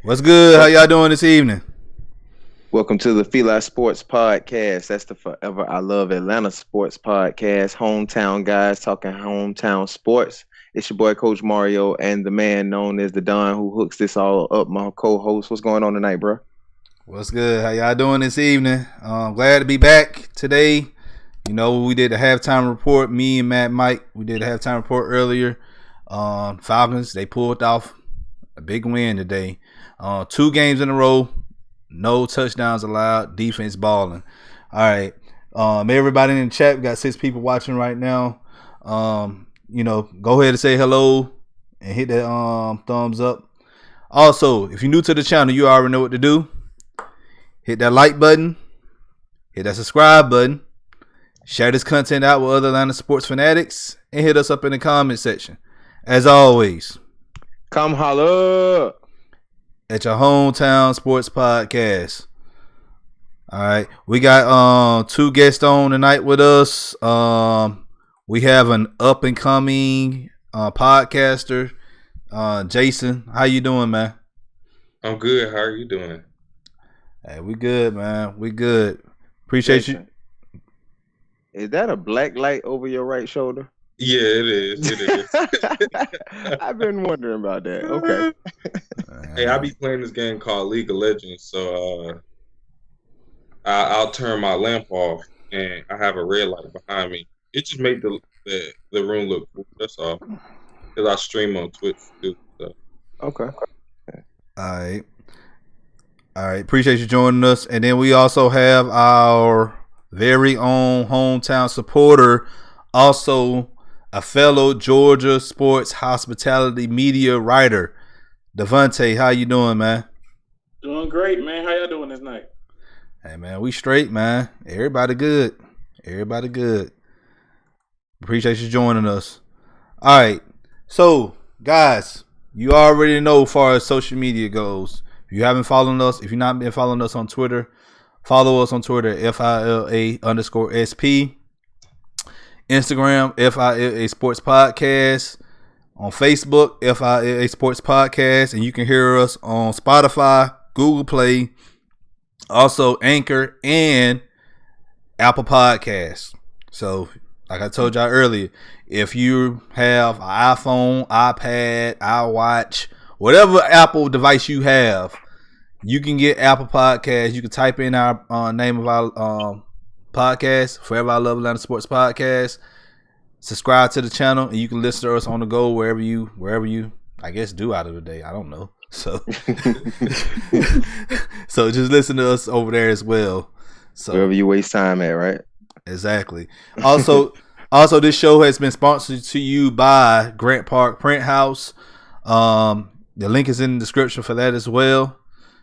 What's good? How y'all doing this evening? Welcome to the FILA Sports Podcast. That's the Forever I Love Atlanta Sports Podcast. Hometown guys talking hometown sports. It's your boy Coach Mario and the man known as the Don who hooks this all up, my co-host. What's going on tonight, bro? What's good? How y'all doing this evening? Glad to be back today. You know, we did a halftime report. Me and Mike, we did a halftime report earlier. Falcons, they pulled off a big win today. 2 games in a row. No touchdowns allowed. Defense balling. All right. Everybody in the chat, we got 6 people watching right now. Go ahead and say hello and hit that thumbs up. Also, if you're new to the channel, you already know what to do. Hit that like button. Hit that subscribe button. Share this content out with other Atlanta sports fanatics. And hit us up in the comment section. As always, come holla at your hometown sports podcast. All right, we got 2 guests on tonight with us. We have an up and coming podcaster, Jaison. How you doing, man? I'm good. How are you doing? Hey, we good, man. We good. Appreciate Jaison, you. Is that a black light over your right shoulder? Yeah, it is. It is. I've been wondering about that. Okay. Hey, I be playing this game called League of Legends, so I'll turn my lamp off, and I have a red light behind me. It just make the room look cool. That's all. Because I stream on Twitch too. So. Okay. All right. Appreciate you joining us, and then we also have our very own hometown supporter, also a fellow Georgia sports hospitality media writer, DaVonte. How you doing, man? Doing great, man. How y'all doing this night? Hey, man, we straight, man. Everybody good. Everybody good. Appreciate you joining us. All right. So, guys, you already know as far as social media goes. If you haven't followed us, if you've not been following us on Twitter, follow us on Twitter, FILA_SP. Instagram, FILA Sports Podcast. On Facebook, FILA Sports Podcast. And you can hear us on Spotify, Google Play, also Anchor, and Apple Podcasts. So, like I told y'all earlier, if you have an iPhone, iPad, iWatch, whatever Apple device you have, you can get Apple Podcasts. You can type in our name of our podcast, Forever I Love Atlanta Sports Podcast. Subscribe to the channel, and you can listen to us on the go wherever you, I guess, do out of the day. I don't know. So, so just listen to us over there as well. So wherever you waste time at, right? Exactly. Also, this show has been sponsored to you by Grant Park Print House. The link is in the description for that as well.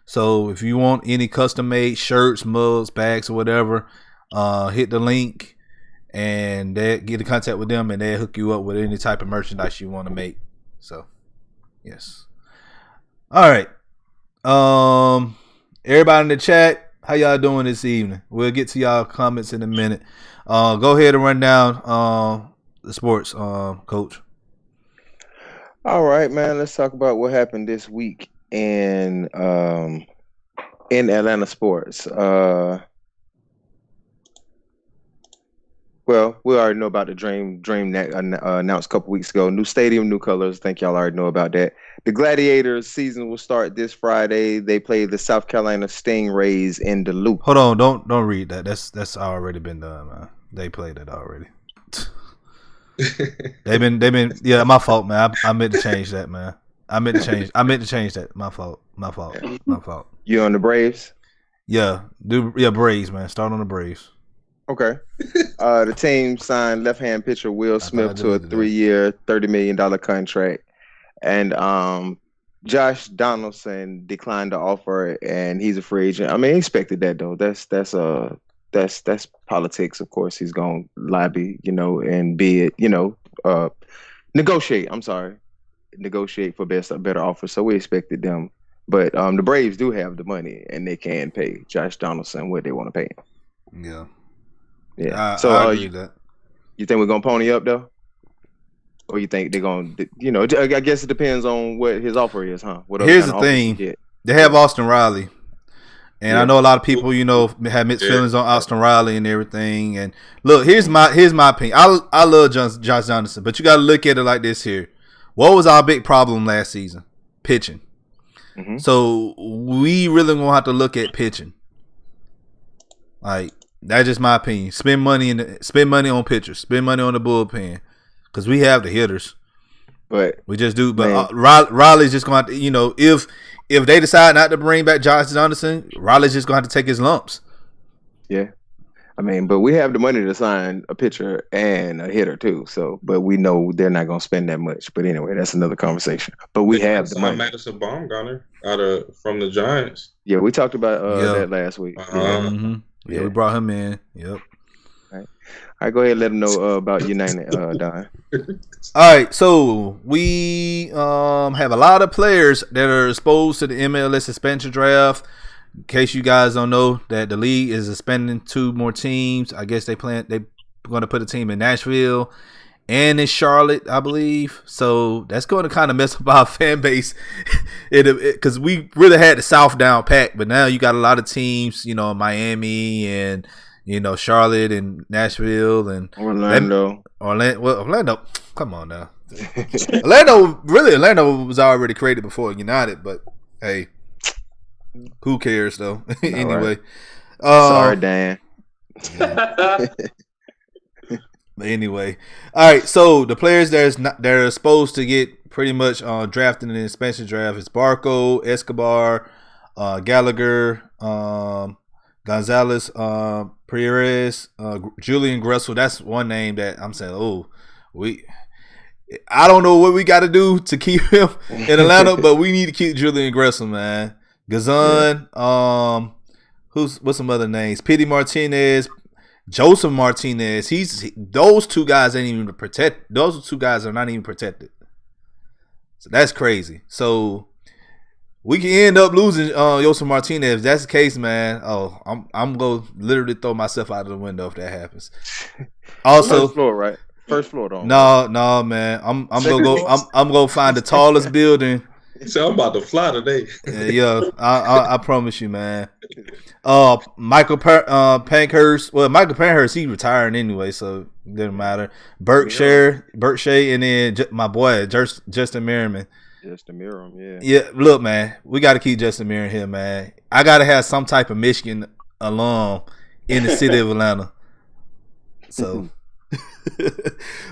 So if you want any custom made shirts, mugs, bags, or whatever, hit the link and get in contact with them, and they'll hook you up with any type of merchandise you want to make. So, yes. All right. Everybody in the chat, how y'all doing this evening? We'll get to y'all comments in a minute. Go ahead and run down the sports, Coach. All right, man. Let's talk about what happened this week in Atlanta sports. Well, we already know about the Dream announced a couple weeks ago. New stadium, new colors. I think y'all already know about that. The Gladiators season will start this Friday. They play the South Carolina Stingrays in Duluth. Hold on, don't read that. That's already been done, man. They played it already. they've been. Yeah, my fault, man. I meant to change that, man. I meant to change that. My fault. You on the Braves? Yeah, Braves, man. Start on the Braves. Okay. The team signed left-hand pitcher Will Smith to a 3-year, $30 million contract, and Josh Donaldson declined the offer, and he's a free agent. I mean, he expected that though. That's politics. Of course, he's gonna lobby, and bid, negotiate. I'm sorry, negotiate for better offer. So we expected them, but the Braves do have the money, and they can pay Josh Donaldson what they want to pay him. Yeah. Yeah. I agree with that. You think we're gonna pony up though, or you think they're gonna? I guess it depends on what his offer is, huh? Here's the thing. They have Austin Riley. And I know a lot of people, have mixed feelings on Austin Riley and everything. And look, here's my opinion. I love Josh Johnson, but you got to look at it like this here. What was our big problem last season? Pitching. Mm-hmm. So we really gonna have to look at pitching. Like that's just my opinion. Spend money on pitchers. Spend money on the bullpen because we have the hitters. But we just do. But Riley's just going to, if they decide not to bring back Josh Johnson, Riley's just going to have to take his lumps. Yeah. I mean, but we have the money to sign a pitcher and a hitter too. So, but we know they're not going to spend that much. But anyway, that's another conversation. But we have the money. Madison Bumgarner from the Giants. Yeah, we talked about that last week. Mm-hmm. Yeah, we brought him in. Yep. All right, go ahead and let them know about United, Don. All right, so we have a lot of players that are exposed to the MLS suspension draft. In case you guys don't know, that the league is suspending 2 more teams. I guess they're going to put a team in Nashville and in Charlotte, I believe. So that's going to kind of mess up our fan base because we really had the South down pat, but now you got a lot of teams, Miami and Charlotte and Nashville and Orlando. Orlando. Come on now. Orlando was already created before United, but hey, who cares though? Anyway. Right. Sorry, Dan. But anyway, all right. So the players that are supposed to get pretty much drafted in the suspension draft is Barco, Escobar, Gallagher, Gonzalez, Perez, Julian Gressel. That's one name that I'm saying, I don't know what we got to do to keep him in Atlanta, but we need to keep Julian Gressel, man. Gazan, what's some other names? Pity Martinez, Joseph Martinez. Those 2 guys ain't even protected. Those 2 guys are not even protected. So that's crazy. So we can end up losing Joseph Martinez. If that's the case, man. Oh, I'm gonna literally throw myself out of the window if that happens. Also, first floor, right? First floor, though. No, man. I'm gonna find the tallest building. So I'm about to fly today. Yeah, I promise you, man. Michael Pankhurst. Well, Michael Pankhurst, he retiring anyway, so it doesn't matter. Burt Shea, and then my boy Justin Merriman. Justin Merriman, yeah. Yeah, look, man, we got to keep Justin Merriman here, man. I got to have some type of Michigan alum in the city of Atlanta. So,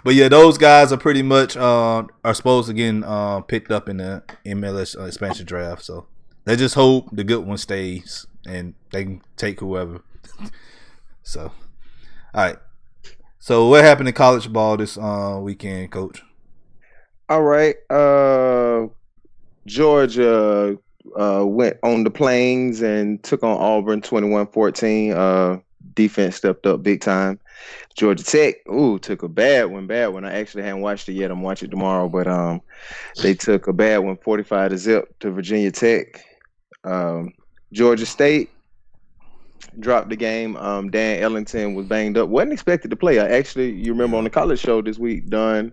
but yeah, those guys are pretty much are supposed to get picked up in the MLS expansion draft. So they just hope the good one stays and they can take whoever. So, all right. So what happened in college ball this weekend, Coach? All right. Georgia went on the plains and took on Auburn 21-14. Defense stepped up big time. Georgia Tech, took a bad one. I actually haven't watched it yet. I'm watching it tomorrow, but they took a bad one, 45-0 to Virginia Tech. Georgia State dropped the game. Dan Ellington was banged up. Wasn't expected to play. You remember on the college show this week, Don,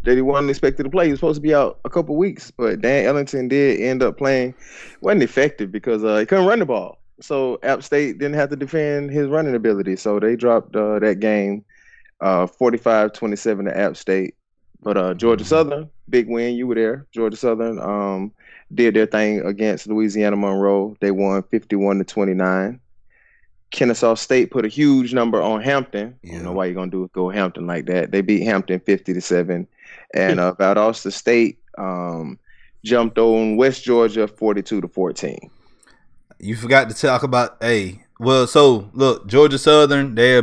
that he wasn't expected to play. He was supposed to be out a couple weeks, but Dan Ellington did end up playing. Wasn't effective because he couldn't run the ball. So App State didn't have to defend his running ability. So they dropped that game 45-27 to App State. But Georgia Southern, big win. You were there. Georgia Southern did their thing against Louisiana Monroe. They won 51-29. Kennesaw State put a huge number on Hampton. Yeah. I don't know why you're going to go Hampton like that. They beat Hampton 50-7. And Valdosta State jumped on West Georgia 42-14. You forgot to talk about so look, Georgia Southern, they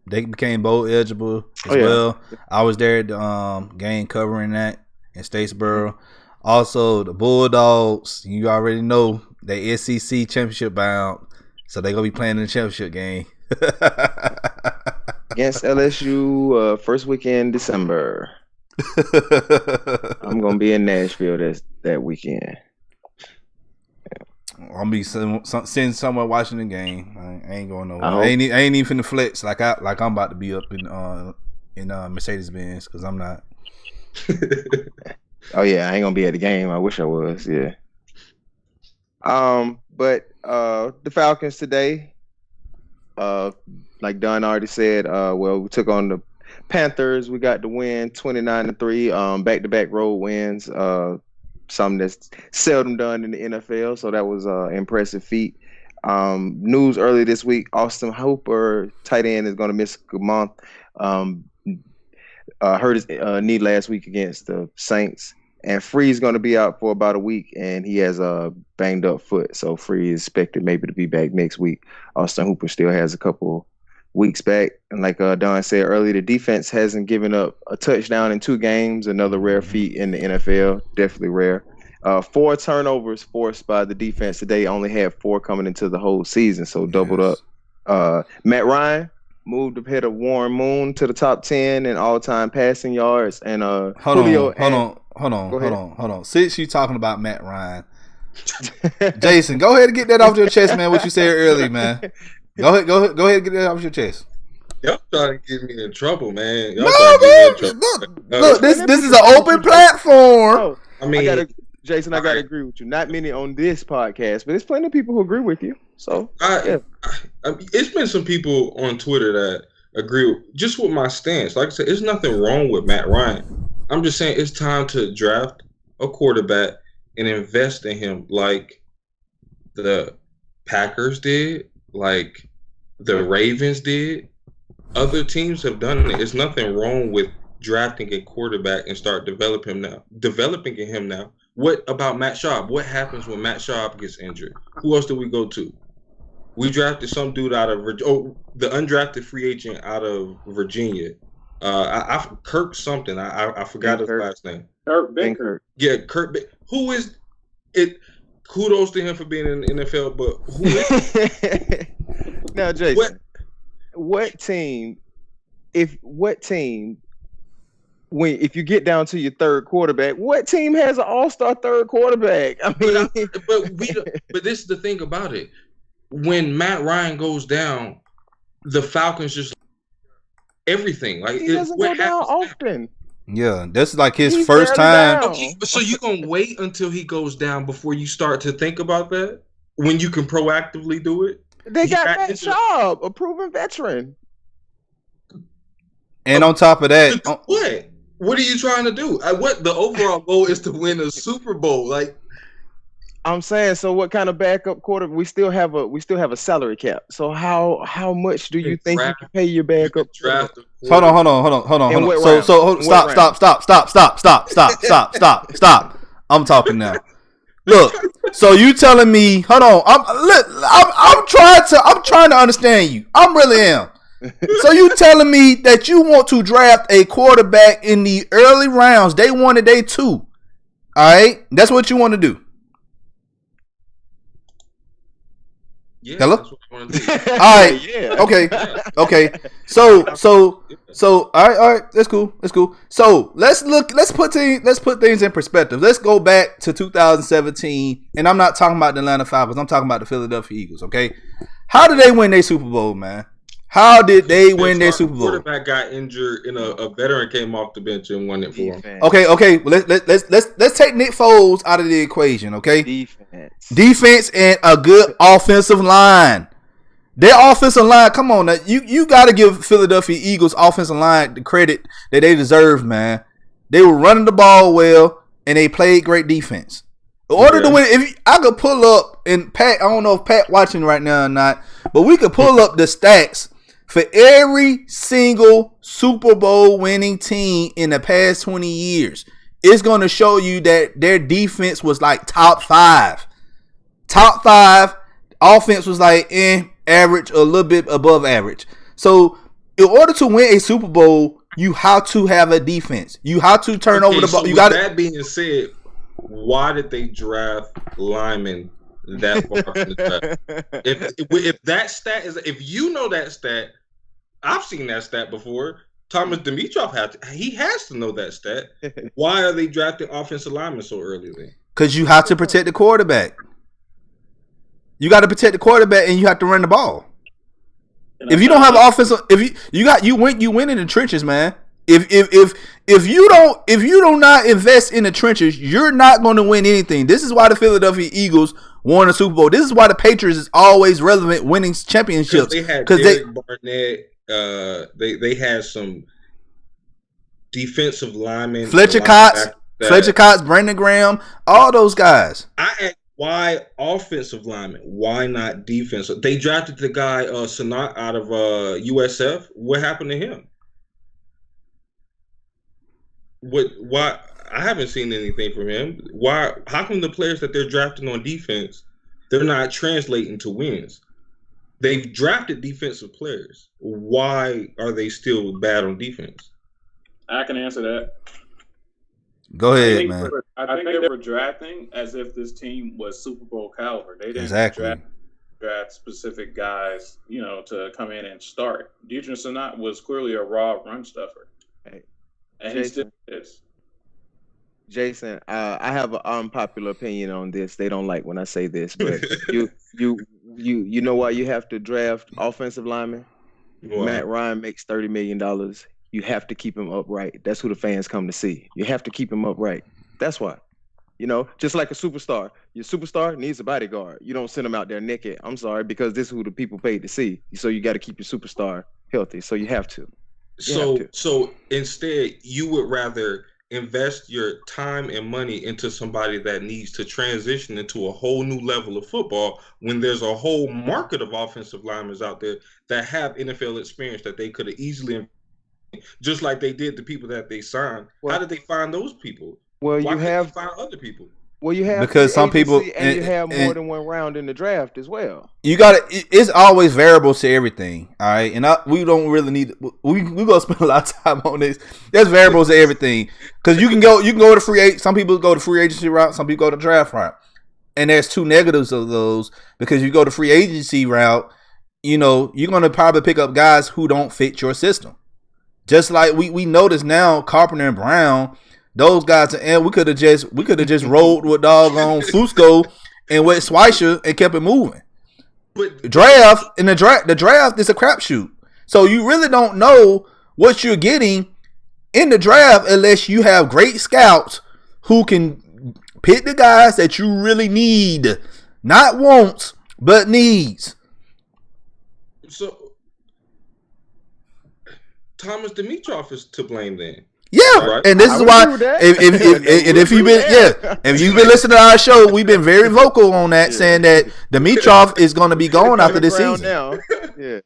became bowl eligible as well. I was there at the game covering that in Statesboro. Also, the Bulldogs, you already know they SEC championship bound, so they're gonna be playing in the championship game against LSU first weekend December. I'm gonna be in Nashville that weekend. I'm be sitting somewhere watching the game. I ain't going nowhere. I ain't even finna flex like I'm about to be up in Mercedes Benz because I'm not. Oh yeah, I ain't gonna be at the game. I wish I was. Yeah. But the Falcons today, like Don already said, we took on the Panthers. We got the win, 29-3, back-to-back road wins. Something that's seldom done in the NFL, so that was an impressive feat. News early this week: Austin Hooper, tight end, is going to miss a month. Hurt his knee last week against the Saints. And Free's going to be out for about a week, and he has a banged up foot. So Free is expected maybe to be back next week. Austin Hooper still has a couple weeks back. And like Don said earlier, the defense hasn't given up a touchdown in 2 games. Another rare feat in the NFL. Definitely rare. 4 turnovers forced by the defense today. Only had 4 coming into the whole season, so doubled up. Matt Ryan moved ahead of Warren Moon to the top 10 in all-time passing yards. And Hold on. Since you talking about Matt Ryan, Jaison, go ahead and get that off your chest, man. What you said earlier, man. Go ahead and get that off your chest. Y'all trying to get me in trouble, man. Look, this is an open platform. I mean, Jaison, I gotta agree with you. Not many on this podcast, but there's plenty of people who agree with you. So it's been some people on Twitter that agree just with my stance. Like I said, there's nothing wrong with Matt Ryan. I'm just saying it's time to draft a quarterback and invest in him like the Packers did, like the Ravens did. Other teams have done it. There's nothing wrong with drafting a quarterback and start developing him now. What about Matt Schaub? What happens when Matt Schaub gets injured? Who else do we go to? We drafted some dude out of the undrafted free agent out of Virginia. Kirk something. I forgot his last name. Kurt Benkert. Yeah, Kurt. Who is it? Kudos to him for being in the NFL, but who is now, Jaison? What team? If you get down to your third quarterback, what team has an all-star third quarterback? I mean, but this is the thing about it. When Matt Ryan goes down, the Falcons just everything. Like he doesn't go down often. Yeah, that's like his first time. Okay, so you gonna wait until he goes down before you start to think about that? When you can proactively do it? They got Matt Schaub, a proven veteran. And on top of that, what are you trying to do? What the overall goal is to win a Super Bowl? Like I'm saying, so what kind of backup quarterback? We still have a salary cap. So how much do you think you can pay your backup? Hold on. So stop. I'm talking now. Look, so you telling me? Hold on. I'm trying to understand you. I really am. So you telling me that you want to draft a quarterback in the early rounds, day 1 and day 2? All right, that's what you want to do. Yeah, hello? that's what I want to do. All right. Yeah. Okay. So all right, that's cool. So let's put things in perspective. Let's go back to 2017, and I'm not talking about the Atlanta Falcons. I'm talking about the Philadelphia Eagles. Okay, how did they win their Super Bowl, man? How did they win their Super Bowl? Quarterback got injured, and a veteran came off the bench and won it for him. Okay. Well, let's take Nick Foles out of the equation. Okay, defense and a good offensive line. Their offensive line, come on now, you got to give Philadelphia Eagles offensive line the credit that they deserve, man. They were running the ball well, and they played great defense. In order to win, if I could pull up, and Pat, I don't know if Pat watching right now or not, but we could pull up the stats for every single Super Bowl winning team in the past 20 years. It's going to show you that their defense was like top 5. Top 5. Offense was like average, a little bit above average. So in order to win a Super Bowl, you have to have a defense. You have to turn over the ball. So that being said, why did they draft Lyman that far from the draft? If that stat is, if you know that stat, I've seen that stat before. Thomas Dimitroff has to know that stat. Why are they drafting offensive linemen so early then? Because you have to protect the quarterback. You got to protect the quarterback, and you have to run the ball. If you don't have offensive, you win in the trenches, man. If you do not invest in the trenches, you're not going to win anything. This is why the Philadelphia Eagles won a Super Bowl. This is why the Patriots is always relevant, winning championships. They had Derek Barnett. They had some defensive linemen. Fletcher Cox, Brandon Graham, all those guys. I asked why offensive linemen? Why not defensive? They drafted the guy Sanat out of USF. What happened to him? Why? I haven't seen anything from him. Why? How come the players that they're drafting on defense, they're not translating to wins? They've drafted defensive players. Why are they still bad on defense? I can answer that. Go ahead, man. I think they were drafting as if this team was Super Bowl caliber. They didn't draft specific guys, to come in and start. Dietrich Sanat was clearly a raw run stuffer. Hey, and Jaison, he still is. Jason, I have an unpopular opinion on this. They don't like when I say this, but you know why you have to draft offensive linemen? Wow. Matt Ryan makes $30 million. You have to keep him upright. That's who the fans come to see. You have to keep him upright. That's why. Just like a superstar. Your superstar needs a bodyguard. You don't send him out there naked. I'm sorry, because this is who the people paid to see. So you got to keep your superstar healthy. So you have to. So instead, you would rather invest your time and money into somebody that needs to transition into a whole new level of football when there's a whole market of offensive linemen out there that have NFL experience that they could have easily, just like they did the people that they signed. Well, how did they find those people? Well, Why you have find other people. Well, you have because some people and you have more than one round in the draft as well. You got it. It's always variables to everything. All right, and we don't really need. We gonna spend a lot of time on this. There's variables to everything because you can go to free agent. Some people go to free agency route. Some people go to draft route, and there's two negatives of those because you go to free agency route. You're gonna probably pick up guys who don't fit your system. Just like we notice now, Carpenter and Brown. Those guys, and we could have just rolled with doggone Fusco and with Schweitzer and kept it moving. But the draft is a crapshoot. So you really don't know what you're getting in the draft unless you have great scouts who can pick the guys that you really need, not wants but needs. So Thomas Dimitroff is to blame then. Yeah, right. And this is why if you've been listening to our show, we've been very vocal on that, saying that Dimitroff is going to be gone after this season. Now. Yeah,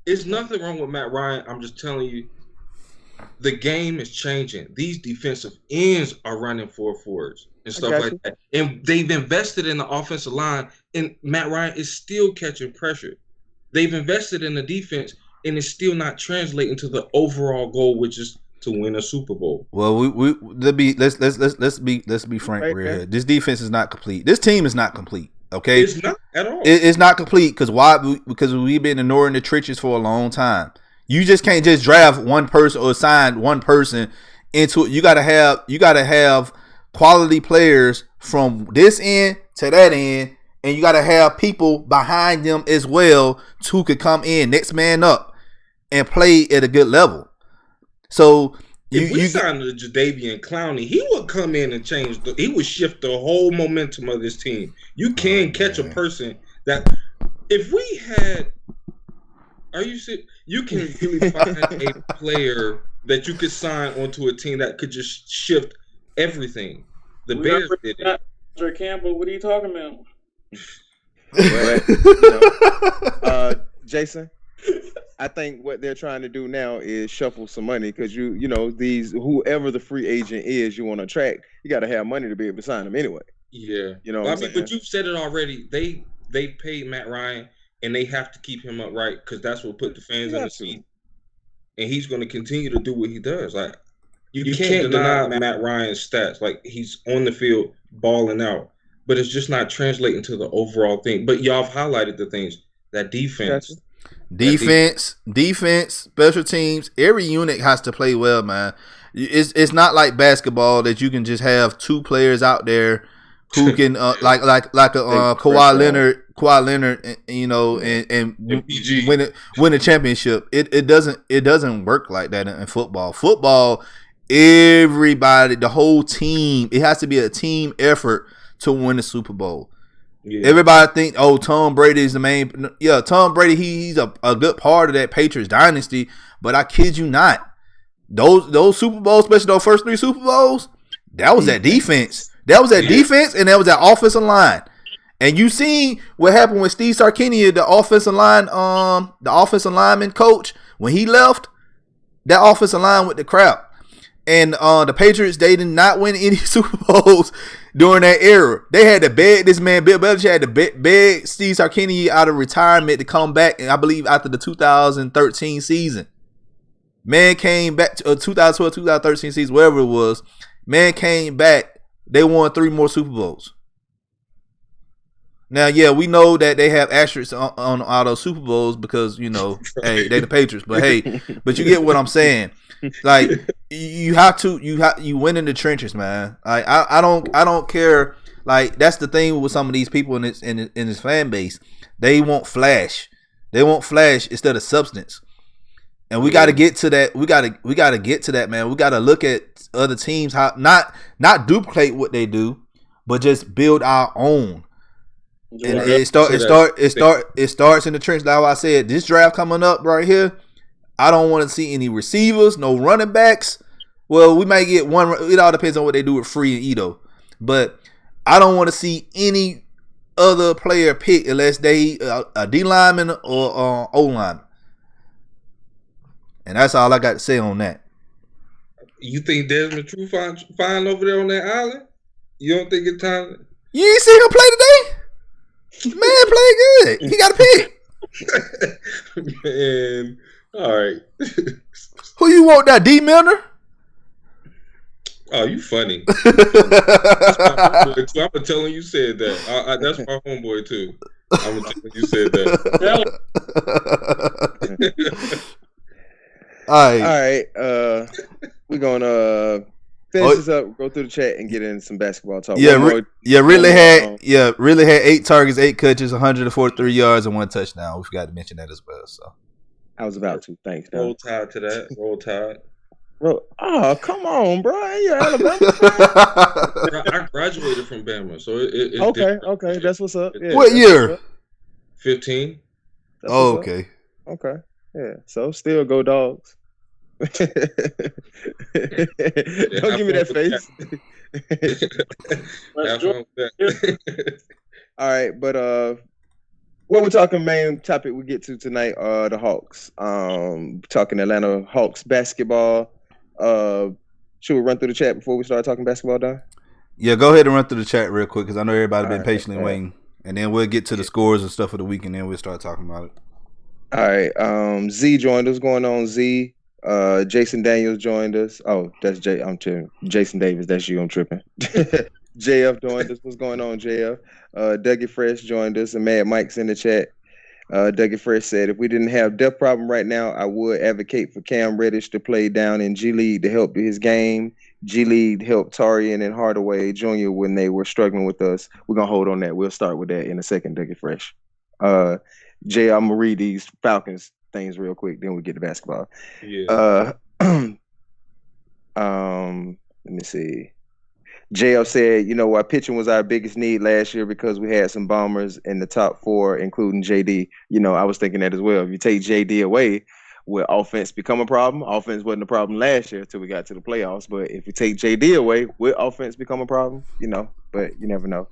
it's nothing wrong with Matt Ryan. I'm just telling you, the game is changing. These defensive ends are running forwards and stuff like that, and they've invested in the offensive line, and Matt Ryan is still catching pressure. They've invested in the defense. And it's still not translating to the overall goal, which is to win a Super Bowl. Well, let's be frank right here. This defense is not complete. This team is not complete. Okay, it's not at all. It's not complete because why? Because we've been ignoring the trenches for a long time. You just can't just draft one person or sign one person into it. You gotta have quality players from this end to that end, and you gotta have people behind them as well who could come in next man up and play at a good level. So if we signed Jadeveon Clowney, he would come in and he would shift the whole momentum of this team. You can catch a person that if we had, you can really find a player that you could sign onto a team that could just shift everything. The Bears did it. Andre Campbell, what are you talking about? Jason, I think what they're trying to do now is shuffle some money because whoever the free agent is you want to attract, you got to have money to be able to sign them anyway. Yeah, but you've said it already. They paid Matt Ryan and they have to keep him upright because that's what put the fans in the seat. And he's going to continue to do what he does. Like you can't deny Matt Ryan's stats. Like he's on the field balling out, but it's just not translating to the overall thing. But y'all have highlighted the things that defense. Defense, special teams, every unit has to play well, man. It's not like basketball that you can just have two players out there who can like a Kawhi Leonard, and win a championship. It doesn't work like that in football. Football Everybody, the whole team. It has to be a team effort to win the Super Bowl. Yeah. Everybody think, oh, Tom Brady is the main. Yeah, Tom Brady, he's a good part of that Patriots dynasty. But I kid you not, those Super Bowls, especially those first 3 Super Bowls, that was that defense. That was that defense, and that was that offensive line. And you seen what happened with Steve Sarkisian, the offensive lineman coach, when he left. That offensive line with the crap. And the Patriots, they did not win any Super Bowls during that era. They had to beg this man, Bill Belichick had to beg Steve Sarkisian out of retirement to come back, and I believe after the 2013 season. Man came back to 2012, 2013 season, whatever it was. Man came back. They won 3 more Super Bowls. Now, yeah, we know that they have asterisks on all those Super Bowls because, you know, hey, they the Patriots. But hey, but you get what I'm saying. Like, you win in the trenches, man. Like, I don't care. Like, that's the thing with some of these people in this fan base. They want flash. They want flash instead of substance. And we got to get to that. We got to get to that, man. We got to look at other teams, how not duplicate what they do, but just build our own. And it starts in the trench. Like I said, this draft coming up right here, I don't want to see any receivers, no running backs. Well, we might get one. It all depends on what they do with Free and Ito. But I don't want to see any other player pick unless they a D lineman or O lineman. And that's all I got to say on that. You think Desmond True fine over there on that island? You don't think it's time? You ain't seen him play today? Man, play good. He got a pick. Man, all right. Who you want, that D Milner? Oh, you funny. I'm gonna tell him you said that. That's my homeboy too. I'm gonna tell him you said that. All right. We're gonna finish this up, go through the chat, and get in some basketball talk. Really had 8 targets, 8 catches, 143 yards, and 1 touchdown. We forgot to mention that as well. So I was about to. Thanks. Roll Tide to that. Roll Tide. Oh, come on, bro! You're Alabama. I graduated from Bama, so it's okay. different. Okay, that's what's up. Yeah, what year? 15. Oh, okay. Okay. Yeah. So still go Dogs. Don't give me that face. All right, but what we're talking main topic we get to tonight are the Hawks. Talking Atlanta Hawks basketball. Should we run through the chat before we start talking basketball, Don? Yeah, go ahead and run through the chat real quick because I know everybody been patiently waiting, and then we'll get to the scores and stuff for the week, and then we'll start talking about it. All right. Z joined us. Going on, Z. Jason Daniels joined us. Oh, that's Jay. I'm tripping. Jason Davis. That's you. I'm tripping. JF joined us. What's going on, JF? Dougie Fresh joined us, and Mad Mike's in the chat. Dougie Fresh said, if we didn't have depth problem right now, I would advocate for Cam Reddish to play down in G League to help his game. G League helped Tarian and Hardaway Jr. when they were struggling with us. We're going to hold on that. We'll start with that in a second, Dougie Fresh. Jay, I'm going to read these Falcons things real quick, then we get to basketball. Yeah. Let me see. JF said, while pitching was our biggest need last year because we had some bombers in the top 4, including JD. I was thinking that as well. If you take JD away, will offense become a problem? Offense wasn't a problem last year until we got to the playoffs. But if you take JD away, will offense become a problem? But you never know.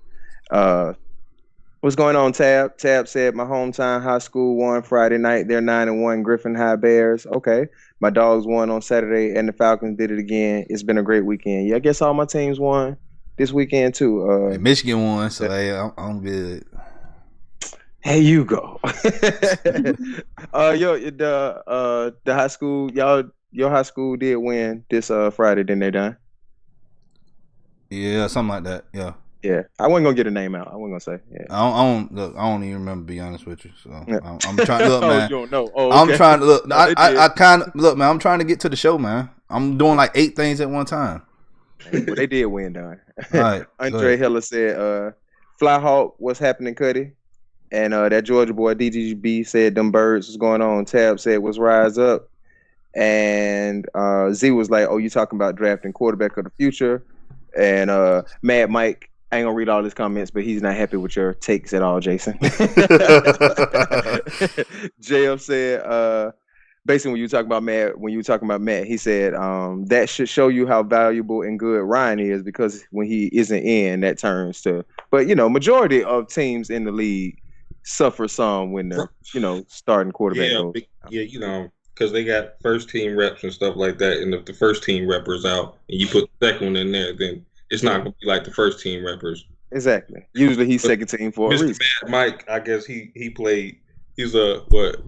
What's going on, Tab? Tab said, my hometown high school won Friday night. They're 9-1 Griffin High Bears. Okay. My Dogs won on Saturday, and the Falcons did it again. It's been a great weekend. Yeah, I guess all my teams won this weekend, too. Michigan won, so hey, I'm good. Hey, you go. The high school, your high school did win this Friday, didn't they, Don? Yeah, something like that, yeah. Yeah, I wasn't gonna get a name out. I wasn't gonna say. Yeah. I don't even remember. To be honest with you, so yeah. I'm trying to look, man. You don't know. Oh, okay. I'm trying to look. I kind of look, man. I'm trying to get to the show, man. I'm doing like 8 things at one time. Well, they did win, Don. All right. Andre Heller said, "Fly Hawk, what's happening, Cuddy?" And that Georgia boy DGB said, "Them birds was going on." Tab said, "Was rise up." And Z was like, "Oh, you talking about drafting quarterback of the future?" And Mad Mike, I ain't gonna read all his comments, but he's not happy with your takes at all, Jason. JF said, basically when you talking about Matt, he said that should show you how valuable and good Ryan is, because when he isn't in, that turns to. But majority of teams in the league suffer some when the starting quarterback goes. Yeah, because they got first team reps and stuff like that, and if the first team repper's out and you put the second one in there, then it's not going to be like the first team reppers. Exactly. Usually he's second team for a reason. Mr. Mad Mike, I guess he played. He's a what?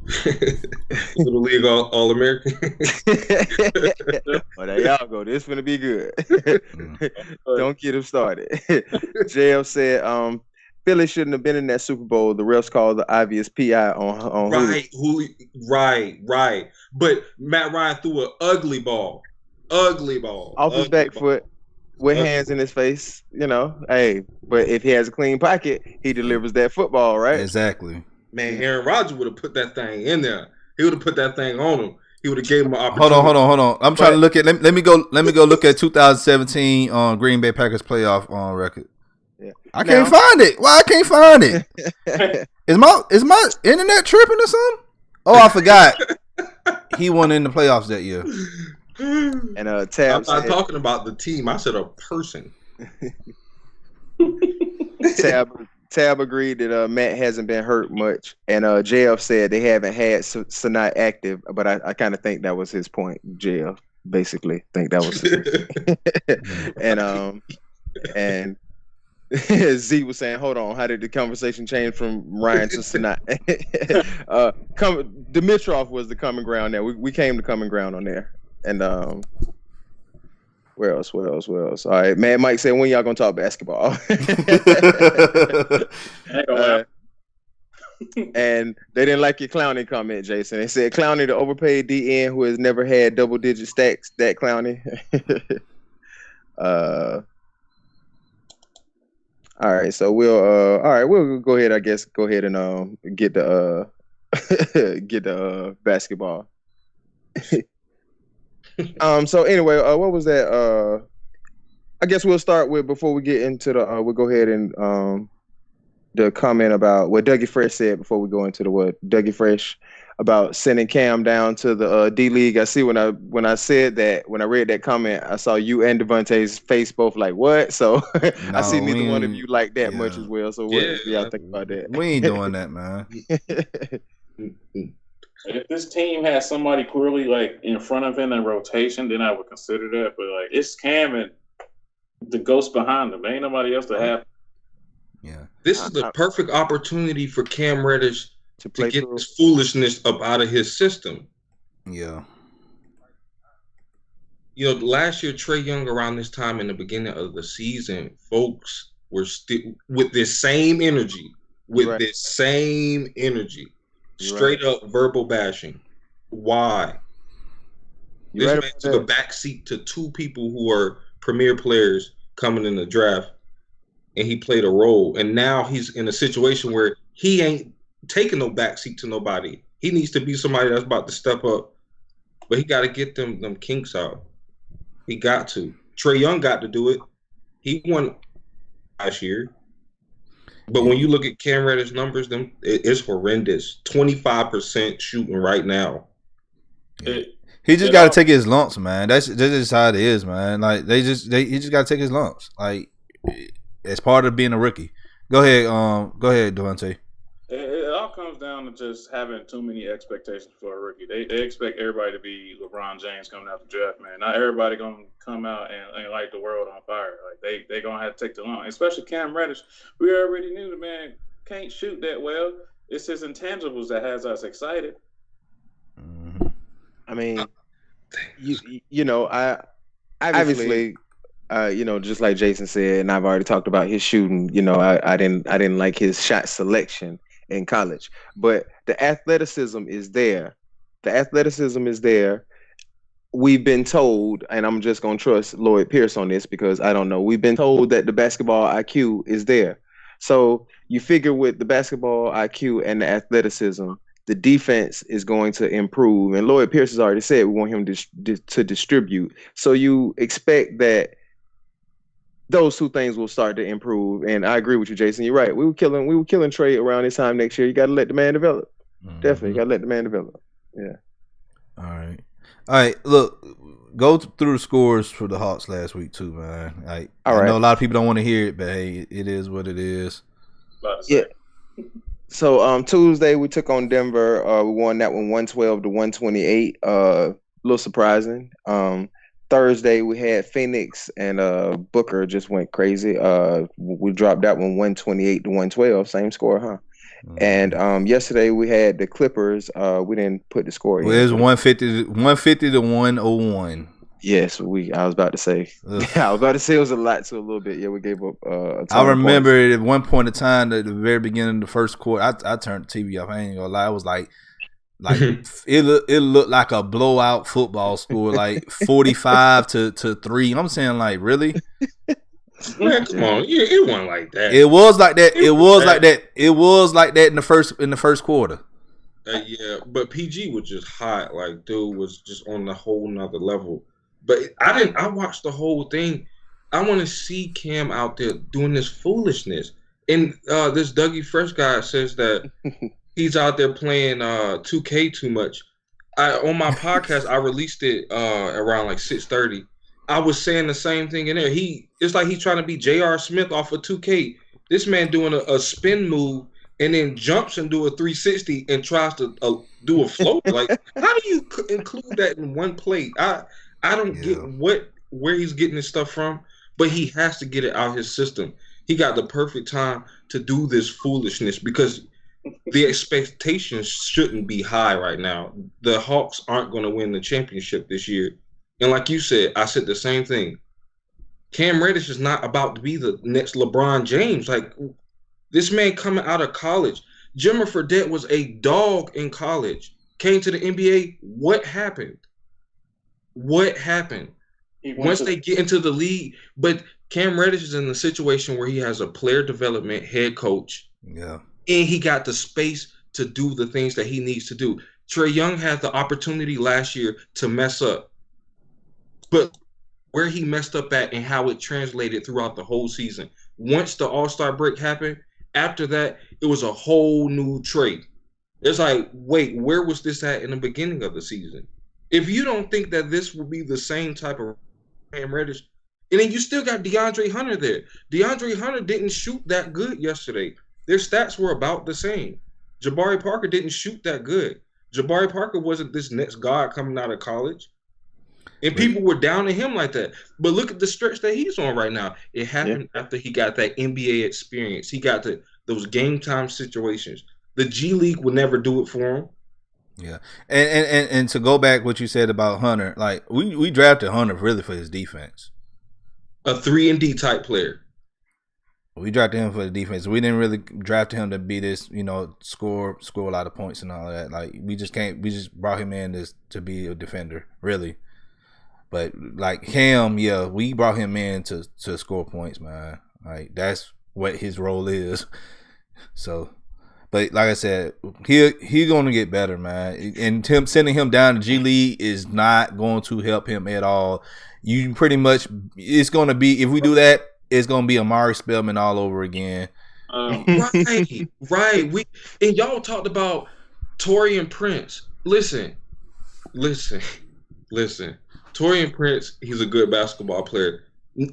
Little League All American. Well, there y'all go. This is gonna be good. Don't get him started. JF said, Philly shouldn't have been in that Super Bowl. The refs called the obvious PI on Right. But Matt Ryan threw an ugly ball. Off his back foot with hands in his face. Hey, but if he has a clean pocket, he delivers that football, right? Exactly. Man, Aaron Rodgers would have put that thing in there. He would have put that thing on him. He would have gave him an opportunity. Hold on. I'm trying to look at. Let me go look at 2017 on Green Bay Packers playoff record. Yeah. I can't find it. Why I can't find it? Is my internet tripping or something? Oh, I forgot. He won in the playoffs that year. And Tab, I'm not talking about the team. I said a person. Tab agreed that Matt hasn't been hurt much, and JF said they haven't had Sanat active, but I kind of think that was his point. JF basically think that was it. and Z was saying, "Hold on, how did the conversation change from Ryan to Sanat?" Dimitrov was the common ground there. We came to common ground on there, and Where else? All right, man. Mike said, when y'all gonna talk basketball? And they didn't like your Clowney comment, Jason. They said Clowney, the overpaid DN who has never had double-digit stacks. That Clowney. All right, so we'll go ahead. I guess go ahead and get the get the basketball. So anyway, what was that? I guess we'll start with, before we get into the we'll go ahead and the comment about what Dougie Fresh said before we go into the what Dougie Fresh about sending Cam down to the D League. I see when I read that comment, I saw you and DaVonte's face both like, what? So I see neither one of you like that much as well. So what do y'all think about that? We ain't doing that, man. If this team has somebody clearly like in front of him in rotation, then I would consider that. But like, it's Cam and the ghost behind him. There ain't nobody else to have. Yeah, this is the perfect opportunity for Cam Reddish to get this foolishness up out of his system. Yeah. Last year, Trae Young, around this time in the beginning of the season, folks were still with this same energy, straight up verbal bashing. Why? This man took a backseat to two people who are premier players coming in the draft, and he played a role. And now he's in a situation where he ain't taking no backseat to nobody. He needs to be somebody that's about to step up, but he got to get them kinks out. He got to. Trae Young got to do it. He won last year. But when you look at Cam Reddish's numbers, it's horrendous. 25% shooting right now. He just got to take his lumps, man. That's just how it is, man. Like he just got to take his lumps. Like it's part of being a rookie. Go ahead, DaVonte. It all comes down to just having too many expectations for a rookie. They expect everybody to be LeBron James coming out the draft, man. Not everybody gonna come out and light the world on fire. Like they gonna have to take the lump. Especially Cam Reddish. We already knew the man can't shoot that well. It's his intangibles that has us excited. I mean, I obviously, just like Jason said, and I've already talked about his shooting. I didn't like his shot selection in college, but the athleticism is there. We've been told, and I'm just gonna trust Lloyd Pierce on this because I don't know. We've been told that the basketball IQ is there. So you figure with the basketball IQ and the athleticism, the defense is going to improve. And Lloyd Pierce has already said we want him to distribute. So you expect that those two things will start to improve. And I agree with you, Jaison. You're right. We were killing Trey around this time next year. You got to let the man develop. Definitely, you got to let the man develop. Yeah. All right. Look, go through the scores for the Hawks last week too, man. I know a lot of people don't want to hear it, but hey, it is what it is. Yeah. So Tuesday we took on Denver. We won that one 112-128. A little surprising. Thursday we had Phoenix and Booker just went crazy. We dropped that one 128-112. Same score, huh? And yesterday we had the Clippers. We didn't put the score in. Well, it was 150-101. Yes, I was about to say. I was about to say it was a lot to a little bit. Yeah, we gave up a ton I remember of at one point in time at the very beginning of the first quarter, I turned the TV off. I ain't gonna lie. It was like it looked like a blowout football score, like 45-3. I'm saying, like, really? Man, come on, it wasn't like that. It was like that. It was like that. It was like that in the first quarter. Yeah, but PG was just hot. Like, dude was just on the whole nother level. But I watched the whole thing. I want to see Cam out there doing this foolishness. And this Dougie Fresh guy says that he's out there playing 2K too much. On my podcast, I released it around like 6:30. I was saying the same thing in there. It's like he's trying to be J.R. Smith off of 2K. This man doing a spin move and then jumps and do a 360 and tries to do a float. Like, how do you include that in one play? I don't get where he's getting this stuff from, but he has to get it out of his system. He got the perfect time to do this foolishness because the expectations shouldn't be high right now. The Hawks aren't going to win the championship this year. And like you said, I said the same thing. Cam Reddish is not about to be the next LeBron James. Like, this man coming out of college. Jimmer Fredette was a dog in college. Came to the NBA. What happened? Once they get into the league, but Cam Reddish is in the situation where he has a player development head coach. Yeah. And he got the space to do the things that he needs to do. Trae Young had the opportunity last year to mess up. But where he messed up at and how it translated throughout the whole season. Once the All-Star break happened, after that, it was a whole new Trae. It's like, wait, where was this at in the beginning of the season? If you don't think that this will be the same type of Cam Reddish, and then you still got DeAndre Hunter there. DeAndre Hunter didn't shoot that good yesterday. Their stats were about the same. Jabari Parker didn't shoot that good. Jabari Parker wasn't this next god coming out of college. And people were down to him like that. But look at the stretch that he's on right now. It happened after he got that NBA experience. He got those game time situations. The G League would never do it for him. Yeah. And to go back what you said about Hunter, like we drafted Hunter really for his defense. A 3-and-D type player. We drafted him for the defense. We didn't really draft him to be this, score a lot of points and all that. Like we just brought him in to be a defender, really. But like Cam, we brought him in to score points, man. Like that's what his role is. So, but like I said, he's gonna get better, man. And sending him down to G League is not going to help him at all. You pretty much, it's gonna be, if we do that, it's gonna be Amari Spellman all over again. Right. And y'all talked about Taurean Prince. Listen. Taurean Prince, he's a good basketball player.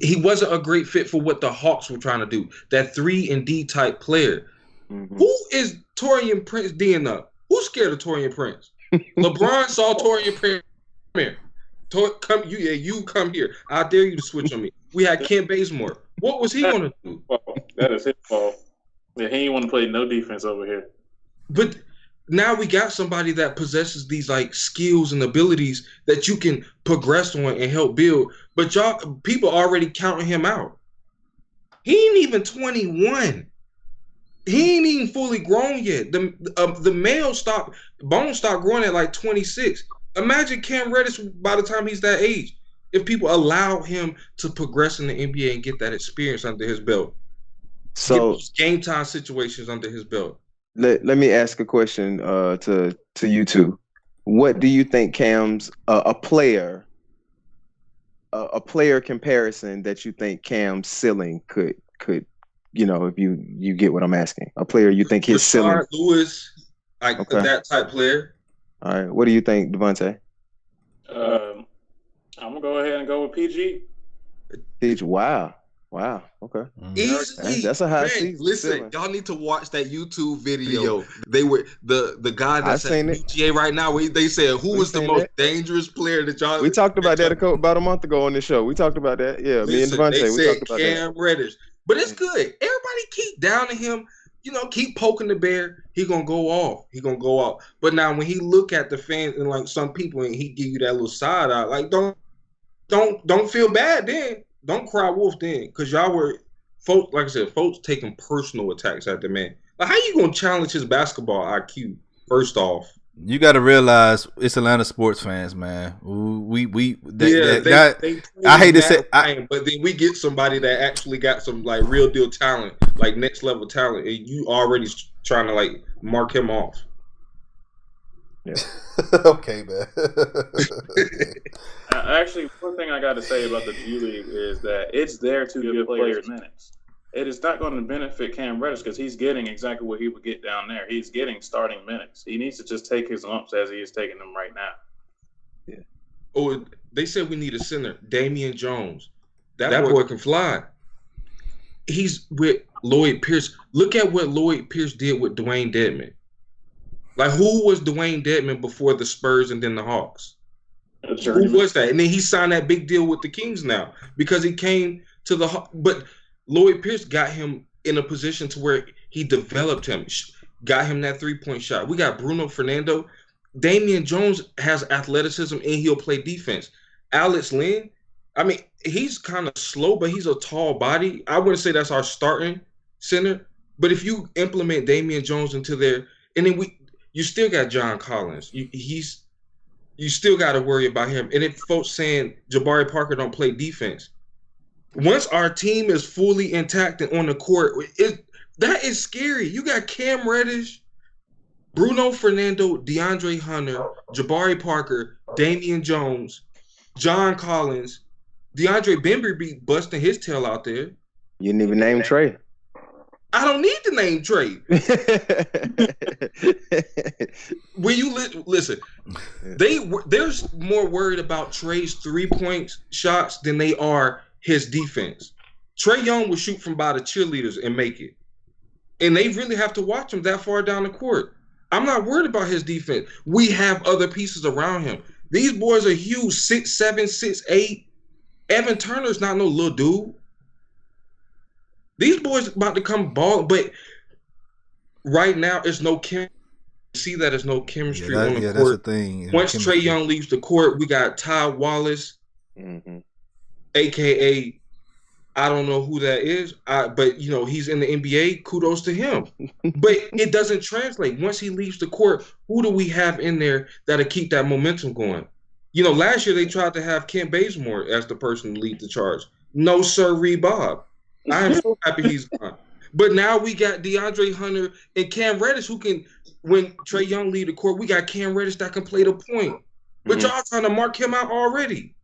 He wasn't a great fit for what the Hawks were trying to do. That 3-and-D type player. Mm-hmm. Who is Taurean Prince D'ing up? Who's scared of Taurean Prince? LeBron saw Taurean Prince. Come here. You come here. I dare you to switch on me. We had Kent Bazemore. What was he going to do? That is his fault. Yeah, he ain't want to play no defense over here. But now we got somebody that possesses these like skills and abilities that you can progress on and help build. But people already counting him out. He ain't even 21. He ain't even fully grown yet. The male bones stop growing at like 26. Imagine Cam Reddish by the time he's that age. If people allow him to progress in the NBA and get that experience under his belt. So get those game time situations under his belt. Let me ask a question to you two. What do you think Cam's a player comparison that you think Cam's ceiling could if you get what I'm asking? A player you think his ceiling. Lewis, that type player. All right. What do you think, DaVonte? I'm gonna go ahead and go with PG. PG. Wow. Okay. Easily. That's a high season. Listen, y'all need to watch that YouTube video. They were the guy that's at UGA right now. Where they said who was the most dangerous player that y'all. We talked about that about a month ago on this show. We talked about that. Yeah, me and DaVonte. We talked about Cam Reddish. But it's good. Everybody keep downing him. Keep poking the bear. He gonna go off. But now when he look at the fans and like some people and he give you that little side eye, like don't feel bad then. Don't cry wolf then, because y'all were folks. Like I said, folks taking personal attacks at the man. Like, how you gonna challenge his basketball IQ? First off, you got to realize it's Atlanta sports fans, man. I hate to say, but then we get somebody that actually got some like real deal talent, like next level talent, and you already trying to like mark him off. Yeah. Okay, man. Actually, one thing I got to say about the G League is that it's there to give players minutes. It is not going to benefit Cam Reddish because he's getting exactly what he would get down there. He's getting starting minutes. He needs to just take his lumps as he is taking them right now. Yeah. Oh, they said we need a center, Damian Jones. That boy can fly. He's with Lloyd Pierce. Look at what Lloyd Pierce did with Dwayne Dedmon. Like, who was Dwayne Dedmon before the Spurs and then the Hawks? Who was that? And then he signed that big deal with the Kings now because he came to the – but Lloyd Pierce got him in a position to where he developed him, got him that three-point shot. We got Bruno Fernando. Damian Jones has athleticism and he'll play defense. Alex Len, I mean, he's kind of slow, but he's a tall body. I wouldn't say that's our starting center. But if you implement Damian Jones into there – and then you still got John Collins. You still got to worry about him. And if folks saying Jabari Parker don't play defense, once our team is fully intact and on the court, that is scary. You got Cam Reddish, Bruno Fernando, DeAndre Hunter, Jabari Parker, Damian Jones, John Collins, DeAndre Bembry be busting his tail out there. You didn't even name Trey. I don't need to name Trey. When you listen, they're more worried about Trey's 3-point shots than they are his defense. Trae Young will shoot from by the cheerleaders and make it. And they really have to watch him that far down the court. I'm not worried about his defense. We have other pieces around him. These boys are huge, 6'7", 6'8". Evan Turner's not no little dude. These boys about to come ball, but right now it's no chemistry. See that there's no chemistry on the court. That's the thing. Once Trae Young leaves the court, we got Ty Wallace, a.k.a. I don't know who that is, but he's in the NBA. Kudos to him. But it doesn't translate. Once he leaves the court, who do we have in there that'll keep that momentum going? Last year they tried to have Kent Bazemore as the person to lead the charge. No, sir, Bob. I am so happy he's gone. But now we got DeAndre Hunter and Cam Reddish who can, when Trae Young leave the court, we got Cam Reddish that can play the point. But y'all trying to mark him out already.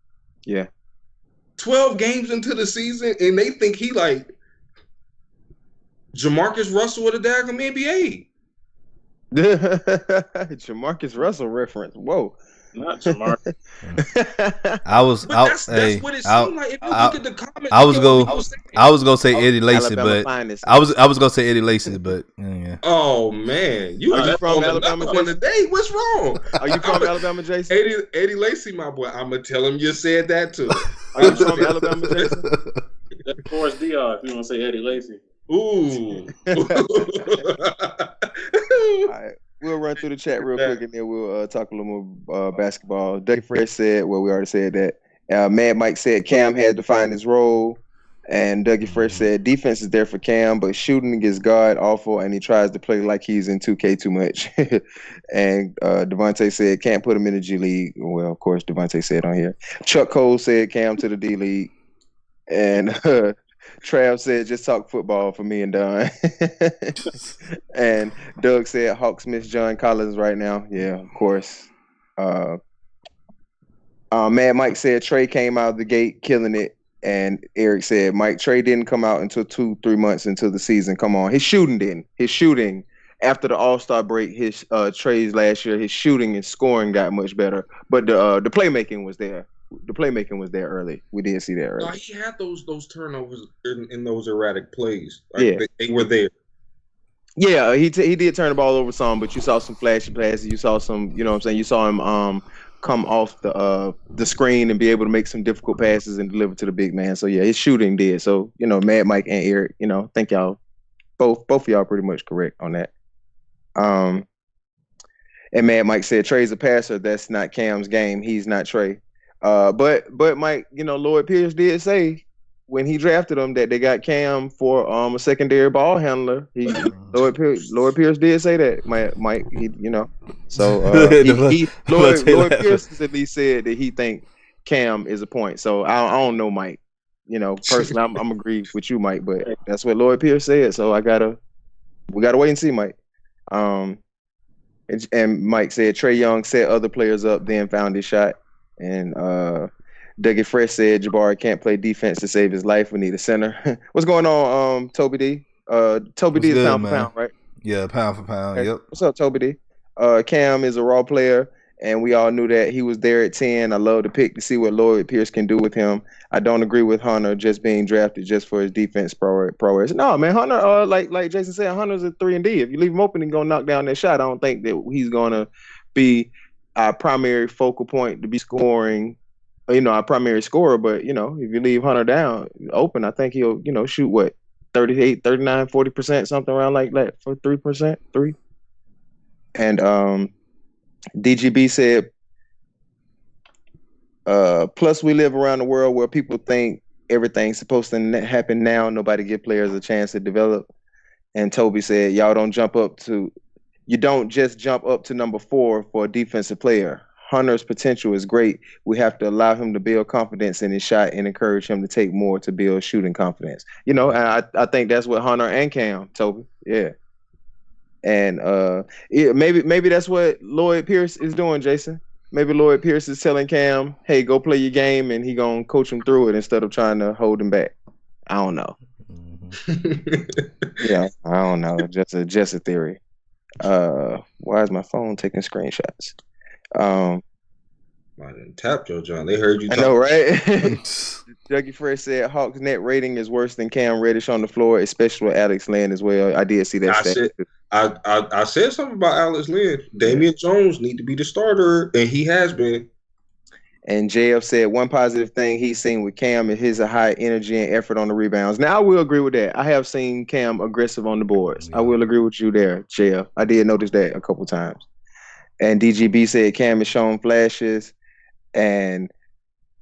Yeah. 12 games into the season, and they think he like Jamarcus Russell with a daggum NBA. Jamarcus Russell reference. Whoa. Not Jamarcus. That's what it seemed like. If you look at the comments, I was gonna say Eddie Lacy, but I was gonna say Eddie Lacy, but yeah. Oh man, you from Alabama today? What's wrong? Are you from Alabama, Jaison? Eddie Lacy, my boy. I'm gonna tell him you said that too. Are you from Alabama, Jaison? That's Forrest Dion. If you want to say Eddie Lacy. Ooh. All right. We'll run through the chat real quick and then we'll talk a little more basketball. Dougie Fresh said, we already said that. Mad Mike said Cam had to find his role. And Dougie Fresh said defense is there for Cam, but shooting is god awful and he tries to play like he's in 2K too much. And DaVonte said can't put him in the G League. Well, of course, DaVonte said on here. Chuck Cole said Cam to the D League. And Trav said, just talk football for me and Don. And Doug said, Hawks miss John Collins right now. Yeah, of course. Mad Mike said, Trey came out of the gate killing it. And Eric said, Mike, Trey didn't come out until 2-3 months into the season. Come on. His shooting didn't. His shooting, after the All-Star break, his trades last year, his shooting and scoring got much better. But the playmaking was there. The playmaking was there early. We did see that early. No, he had those turnovers in those erratic plays. Yeah. They were there. Yeah, he did turn the ball over some, but you saw some flashy passes. You saw some, you know what I'm saying? You saw him come off the screen and be able to make some difficult passes and deliver to the big man. So yeah, his shooting did. So, Mad Mike and Eric, I think y'all both of y'all pretty much correct on that. And Mad Mike said Trey's a passer. That's not Cam's game. He's not Trey. But Mike, Lloyd Pierce did say when he drafted him that they got Cam for a secondary ball handler. Lloyd Pierce did say that. Mike, So Lloyd Pierce has at least said that he think Cam is a point. So I don't know, Mike. Personally, I'm agree with you, Mike. But that's what Lloyd Pierce said. So we gotta wait and see, Mike. And Mike said Trae Young set other players up, then found his shot. And Dougie Fresh said Jabari can't play defense to save his life. We need a center. What's going on, Toby D? Toby D is pound for pound, right? Yeah, pound for pound. Okay. Yep. What's up, Toby D? Cam is a raw player, and we all knew that. He was there at 10. I love the pick to see what Lloyd Pierce can do with him. I don't agree with Hunter just being drafted just for his defense prowess. No, man, Hunter, like Jason said, Hunter's a 3-and-D. If you leave him open and go knock down that shot, I don't think that he's gonna be our primary focal point to be scoring, our primary scorer. But, if you leave Hunter down open, I think he'll, shoot what, 38, 39, 40%, something around like that for 3%. And DGB said, plus we live around the world where people think everything's supposed to happen now. Nobody give players a chance to develop. And Toby said, you don't just jump up to number 4 for a defensive player. Hunter's potential is great. We have to allow him to build confidence in his shot and encourage him to take more to build shooting confidence. And I think that's what Hunter and Cam, Toby. Yeah. And maybe that's what Lloyd Pierce is doing, Jason. Maybe Lloyd Pierce is telling Cam, hey, go play your game, and he going to coach him through it instead of trying to hold him back. I don't know. Yeah, I don't know. Just a theory. Why is my phone taking screenshots? I didn't tap your John. They heard you. I know, right? Dougie Fresh said Hawks net rating is worse than Cam Reddish on the floor, especially with Alex Len as well. I did see that. I said something about Alex Len. Damian Jones need to be the starter, and he has been. And JF said one positive thing he's seen with Cam is his high energy and effort on the rebounds. Now, I will agree with that. I have seen Cam aggressive on the boards. Yeah. I will agree with you there, JF. I did notice that a couple times. And DGB said Cam has shown flashes. And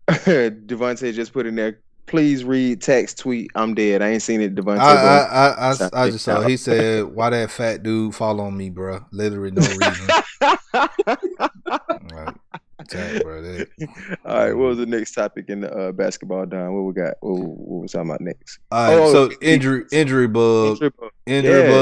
DaVonte just put in there, please read, text, tweet, I'm dead. I ain't seen it, DaVonte. I just saw. He said, why that fat dude fall on me, bro? Literally no reason. All right, what was the next topic in the basketball, Don? What we got? What was talking about next? All right, so injury bug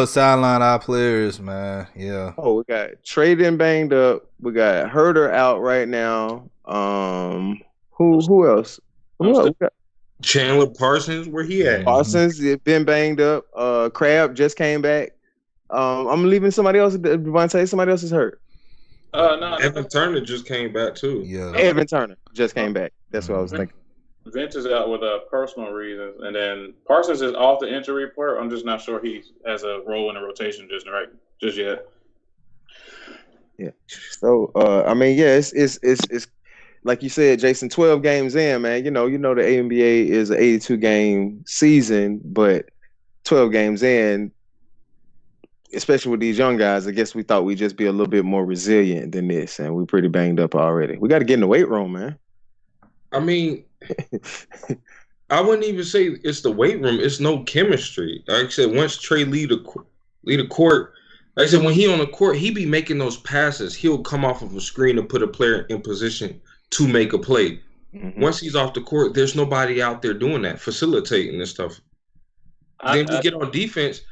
sideline our players, man. Yeah. Oh, we got Traden banged up. We got Herder out right now. Who else? We got Chandler Parsons, where he at? Parsons been banged up. Crab just came back. I'm leaving somebody else. DaVonte, somebody else is hurt. No, Evan Turner just came back too. Yeah, Evan Turner just came back. That's what I was thinking. Vince is out with personal reasons, and then Parsons is off the injury report. I'm just not sure he has a role in the rotation just yet. Yeah. So it's like you said, Jason. 12 games in, man. You know the NBA is an 82 game season, but 12 games in. Especially with these young guys, I guess we thought we'd just be a little bit more resilient than this, and we're pretty banged up already. We got to get in the weight room, man. I mean, I wouldn't even say it's the weight room. It's no chemistry. Like I said, once Trey lead the court, like I said, when he on the court, he be making those passes. He'll come off of a screen and put a player in position to make a play. Mm-hmm. Once he's off the court, there's nobody out there doing that, facilitating this stuff. Then we get on defense.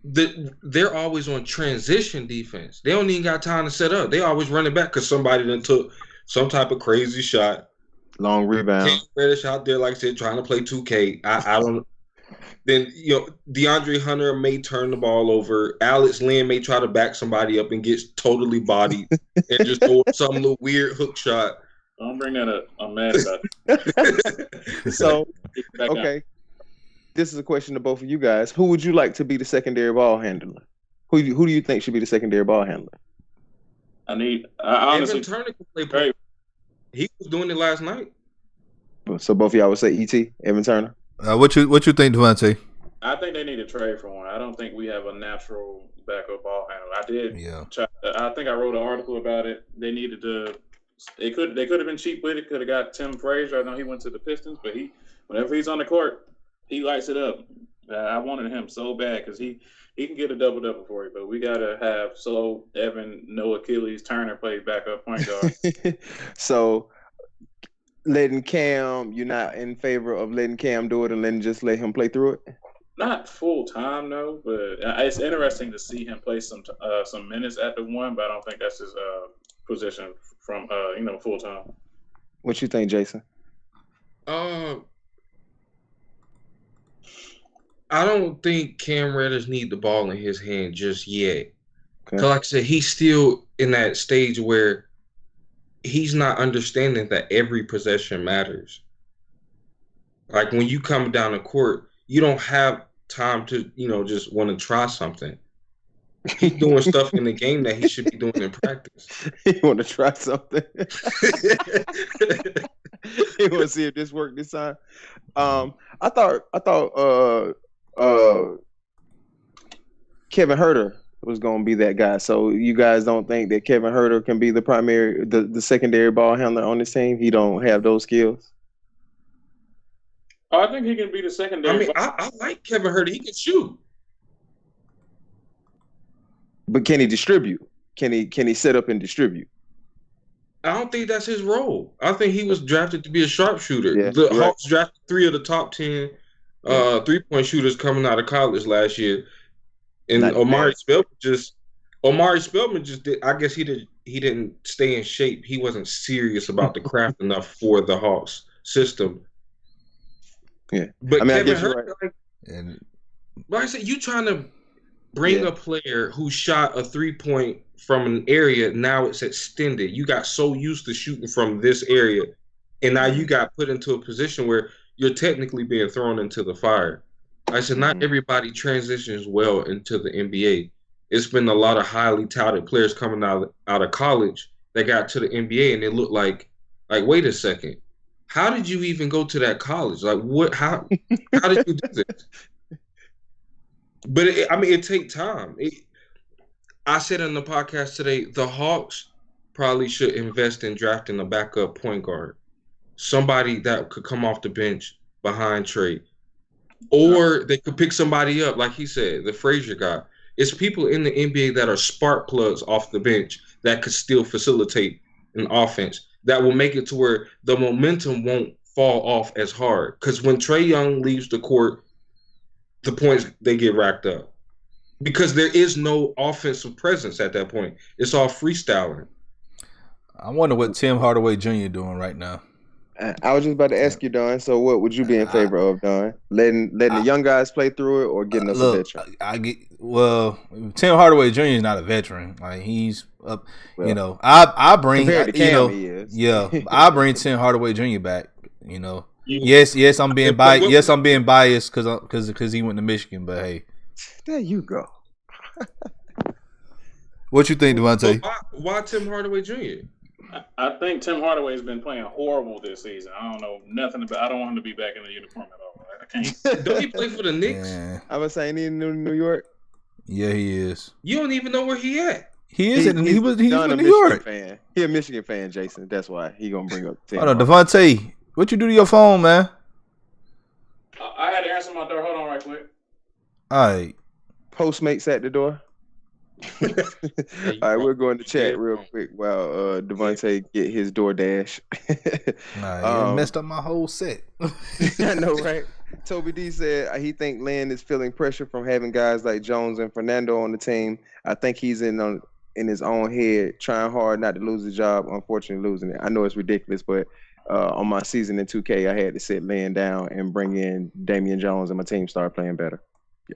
They're always on transition defense. They don't even got time to set up. They always running back because somebody then took some type of crazy shot. Long rebound. Reddish out there, like I said, trying to play 2K. I don't. Then DeAndre Hunter may turn the ball over. Alex Lynn may try to back somebody up and get totally bodied and just throw some little weird hook shot. Don't bring that up. I'm mad about it. So, okay. This is a question to both of you guys. Who would you like to be the secondary ball handler? Who do you think should be the secondary ball handler? I honestly Evan Turner can play. He was doing it last night. So both of y'all would say ET, Evan Turner. What you think, DaVonte? I think they need to trade for one. I don't think we have a natural backup ball handler. I think I wrote an article about it. They needed to. They could have been cheap with it. Could have got Tim Frazier. I know he went to the Pistons, but whenever he's on the court, he lights it up. I wanted him so bad because he can get a double for you. But we gotta have Evan, no Achilles, Turner play backup point guard. So letting Cam, you're not in favor of letting Cam do it and let him play through it? Not full time, no. But it's interesting to see him play some minutes at the one. But I don't think that's his position from full time. What you think, Jaison? I don't think Cam Reddish need the ball in his hand just yet. Because like I said, he's still in that stage where he's not understanding that every possession matters. Like when you come down the court, you don't have time to, just want to try something. He's doing stuff in the game that he should be doing in practice. You want to try something? You want to see if this worked this time? I thought Kevin Huerter was going to be that guy. So you guys don't think that Kevin Huerter can be the secondary ball handler on this team? He don't have those skills? I think he can be the secondary. I mean, I like Kevin Huerter. He can shoot. But can he distribute? Can he set up and distribute? I don't think that's his role. I think he was drafted to be a sharpshooter. Yeah, the Hawks drafted 3 of the top 10 3-point shooters coming out of college last year. And Omari Spellman just did. I guess he didn't stay in shape. He wasn't serious about the craft enough for the Hawks system. Yeah, but I Kevin guess Huerter, right. Like I said, you trying to bring a player who shot a 3-point from an area. Now it's extended. You got so used to shooting from this area, and now you got put into a position where you're technically being thrown into the fire. I said, not everybody transitions well into the NBA. It's been a lot of highly touted players coming out of college that got to the NBA, and it looked like wait a second, how did you even go to that college? Like, what? How did you do this? But it takes time. I said in the podcast today, the Hawks probably should invest in drafting a backup point guard, somebody that could come off the bench behind Trey. Or they could pick somebody up, like he said, the Frazier guy. It's people in the NBA that are spark plugs off the bench that could still facilitate an offense that will make it to where the momentum won't fall off as hard. Because when Trae Young leaves the court, the points, they get racked up. Because there is no offensive presence at that point. It's all freestyling. I wonder what Tim Hardaway Jr. doing right now. I was just about to ask you, Don. So, what would you be in favor of, Don? Letting the young guys play through it, or getting us a veteran? Tim Hardaway Jr. is not a veteran. Like he's up. Well, I bring. He is. I bring Tim Hardaway Jr. back. Yes, I'm being biased. Yes, I'm being biased because he went to Michigan. But hey, there you go. What you think, DaVonte? Why Tim Hardaway Jr.? I think Tim Hardaway's been playing horrible this season. I don't know nothing about. I don't want him to be back in the uniform at all. I can't. Don't he play for the Knicks? Yeah. I was saying he in New York. Yeah, he is. You don't even know where he at. He is. He's in New York. Fan. He a Michigan fan, Jaison. That's why he gonna bring up. Hold on, DaVonte. What you do to your phone, man? I had to answer my door. Hold on, right quick. All right. Postmates at the door. All right, we're going to chat real quick while DaVonte get his DoorDash. You messed up my whole set. I know, right? Toby D said he think Lynn is feeling pressure from having guys like Jones and Fernando on the team. I think he's in his own head, trying hard not to lose his job. Unfortunately, losing it. I know it's ridiculous, but on my season in 2K, I had to sit Lynn down and bring in Damian Jones, and my team started playing better.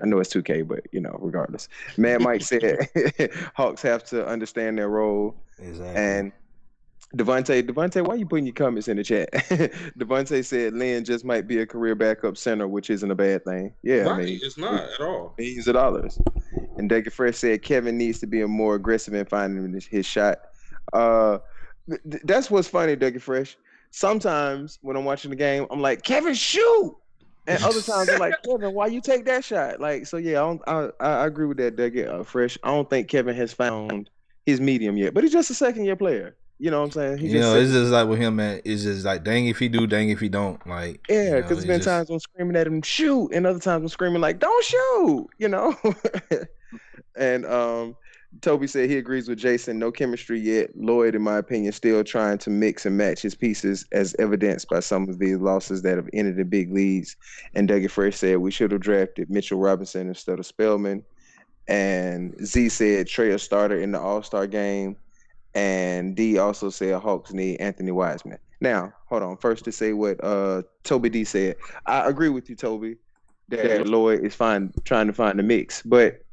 I know it's 2K, but regardless. Mad Mike said Hawks have to understand their role. Exactly. And DaVonte, why are you putting your comments in the chat? DaVonte said Lynn just might be a career backup center, which isn't a bad thing. Yeah, right, it's not at all. Millions of dollars. And Dougie Fresh said Kevin needs to be more aggressive in finding his shot. That's what's funny, Dougie Fresh. Sometimes when I'm watching the game, I'm like, Kevin, shoot! And other times I'm like, Kevin, why you take that shot? Like, so yeah, I agree with that, Dougie Fresh. I don't think Kevin has found his medium yet, but he's just a second-year player. You know what I'm saying? It's just like with him, man. It's just like, dang if he do, dang if he don't. Like, yeah, because there's been times I'm screaming at him, shoot, and other times I'm screaming like, don't shoot, And Toby said he agrees with Jaison. No chemistry yet. Lloyd, in my opinion, still trying to mix and match his pieces, as evidenced by some of these losses that have ended in big leads. And Dougie Fresh said we should have drafted Mitchell Robinson instead of Spellman. And Z said Trey a starter in the All-Star game. And D also said Hawks need Anthony Wiseman. Now, hold on. First to say what Toby D said. I agree with you, Toby, that Lloyd is trying to find the mix. But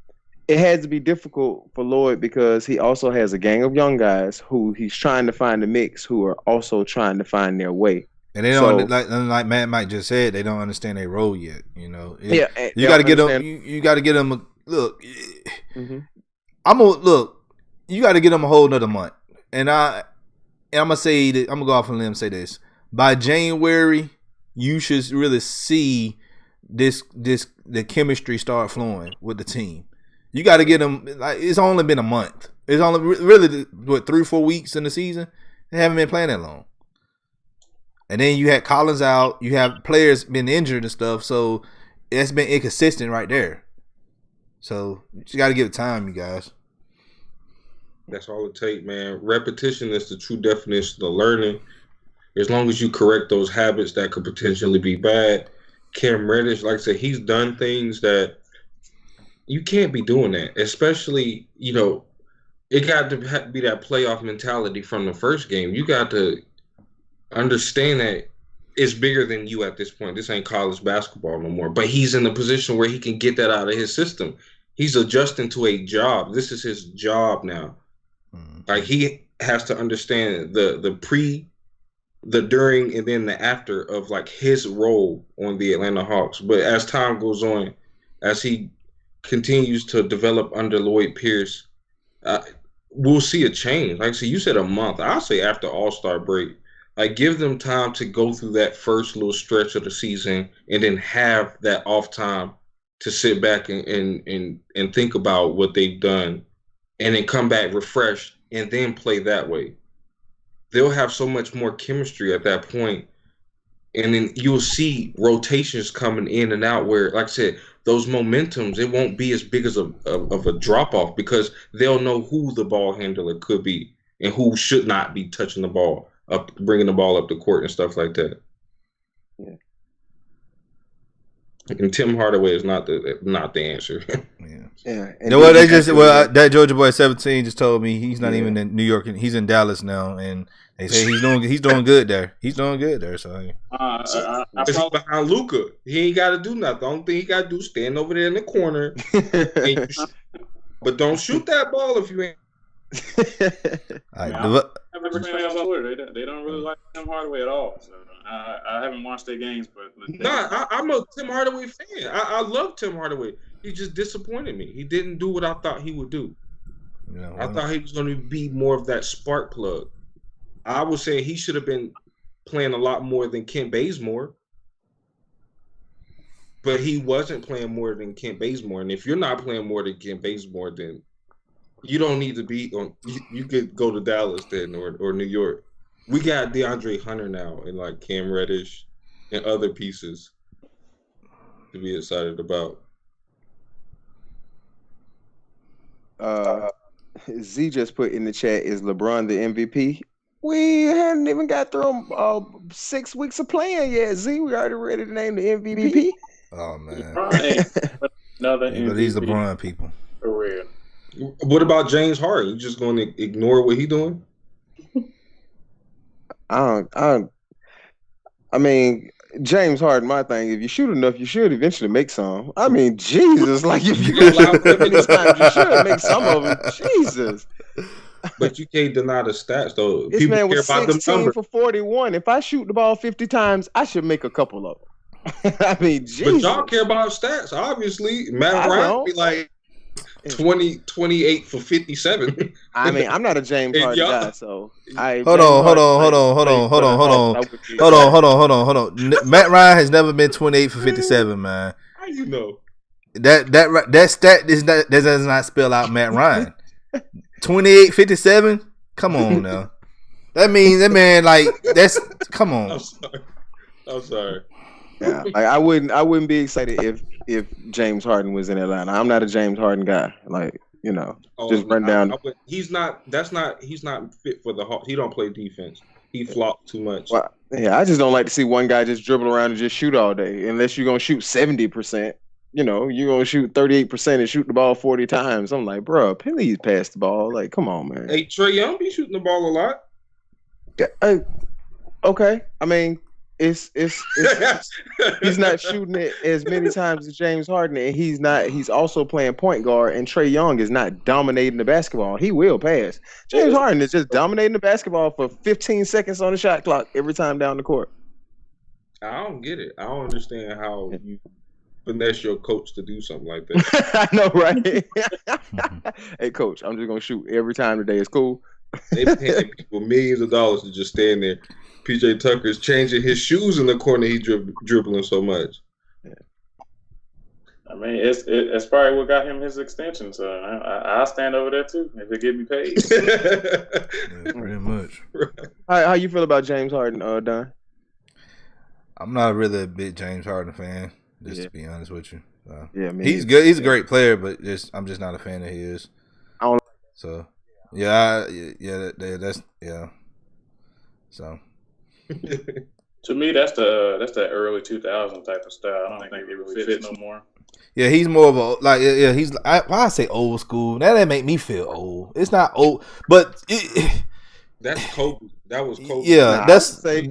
it had to be difficult for Lloyd because he also has a gang of young guys who he's trying to find the mix, who are also trying to find their way. And they don't, like Matt Mike just said, they don't understand their role yet. You got to get them. You got to get them. Look, you got to get them a whole nother month. And I'm gonna say that, I'm gonna go off on them and say this. By January, you should really see the chemistry start flowing with the team. You got to get them. Like, it's only been a month. It's only really 3-4 weeks in the season. They haven't been playing that long. And then you had Collins out. You have players been injured and stuff. So it's been inconsistent right there. So you got to give it time, you guys. That's all it takes, man. Repetition is the true definition of learning. As long as you correct those habits that could potentially be bad. Cam Reddish, like I said, he's done things that you can't be doing that. Especially, it got to be that playoff mentality from the first game. You got to understand that it's bigger than you at this point. This ain't college basketball no more. But he's in a position where he can get that out of his system. He's adjusting to a job. This is his job now. Like, he has to understand the pre, the during, and then the after of like his role on the Atlanta Hawks. But as time goes on, as he continues to develop under Lloyd Pierce, we'll see a change. Like, so you said a month. I'll say after All-Star break. Like, give them time to go through that first little stretch of the season and then have that off time to sit back and think about what they've done and then come back refreshed and then play that way. They'll have so much more chemistry at that point. And then you'll see rotations coming in and out where, like I said, those momentums, it won't be as big as of a drop-off because they'll know who the ball handler could be and who should not be touching the ball, up, bringing the ball up the court and stuff like that. Yeah. And Tim Hardaway is not the answer. Yeah. That Georgia boy at 17 just told me he's not even in New York. He's in Dallas now, and they say he's doing good there. He's doing good there. So he's behind Luka. He ain't got to do nothing. The only thing he got to do is stand over there in the corner. But don't shoot that ball if you ain't. They don't really like Tim Hardaway at all. So I haven't watched their games, but I'm a Tim Hardaway fan. I love Tim Hardaway. He just disappointed me. He didn't do what I thought he would do. I thought he was going to be more of that spark plug. I would say he should have been playing a lot more than Kent Bazemore. But he wasn't playing more than Kent Bazemore. And if you're not playing more than Kent Bazemore, then you don't need to be on. You could go to Dallas then or New York. We got DeAndre Hunter now and like Cam Reddish and other pieces to be excited about. Z just put in the chat, is LeBron the MVP? We hadn't even got through 6 weeks of playing yet. Z, we already ready to name the MVP. Oh man, another MVP. But these LeBron people. For real. What about James Harden? You just going to ignore what he doing? I mean, James Harden, my thing, if you shoot enough, you should eventually make some. I mean, Jesus, like if you allow these times, you should make some of them. Jesus. But you can't deny the stats, though. This People man care was about them 16 numbers. for 41. If I shoot the ball 50 times, I should make a couple of them. I mean, Jesus. But y'all care about stats, obviously. Matt Ryan be like 28 for 57. I mean, I'm not a James Harden guy, so hold on. Matt Ryan has never been 28 for 57, man. How you know? That stat does not spell out Matt Ryan. 28, 57? Come on now. That means that man come on. I'm sorry. Yeah, like I wouldn't be excited if James Harden was in Atlanta. I'm not a James Harden guy. Like, just run down. He's not fit for the Hawks. He don't play defense. He flopped too much. Well, yeah, I just don't like to see one guy just dribble around and just shoot all day. Unless you're gonna shoot 70%. You're gonna shoot 38% and shoot the ball 40 times. I'm like, bro, please pass the ball. Like, come on, man. Hey, Trae Young be shooting the ball a lot. Yeah, okay. I mean, it's he's not shooting it as many times as James Harden, and he's also playing point guard, and Trae Young is not dominating the basketball. He will pass. James Harden is just dominating the basketball for 15 seconds on the shot clock every time down the court. I don't get it. I don't understand how you finesse your coach to do something like that. I know, right? Hey, coach, I'm just gonna shoot every time today. It's cool. They paying people millions of dollars to just stand there. PJ Tucker's changing his shoes in the corner. He's dribbling so much. Yeah. I mean, it's probably what got him his extension. So I'll stand over there too if it get me paid. Yeah, pretty much. How you feel about James Harden, Don? I'm not really a big James Harden fan, to be honest with you. Yeah, man. He's good. He's a great player, but I'm just not a fan of his. I don't. So, So. To me, that's that early 2000 type of style. I don't think it really fits no more. Yeah, he's more of a he's. Why I say old school? That make me feel old. It's not old, but that's Kobe. That was Kobe. Yeah,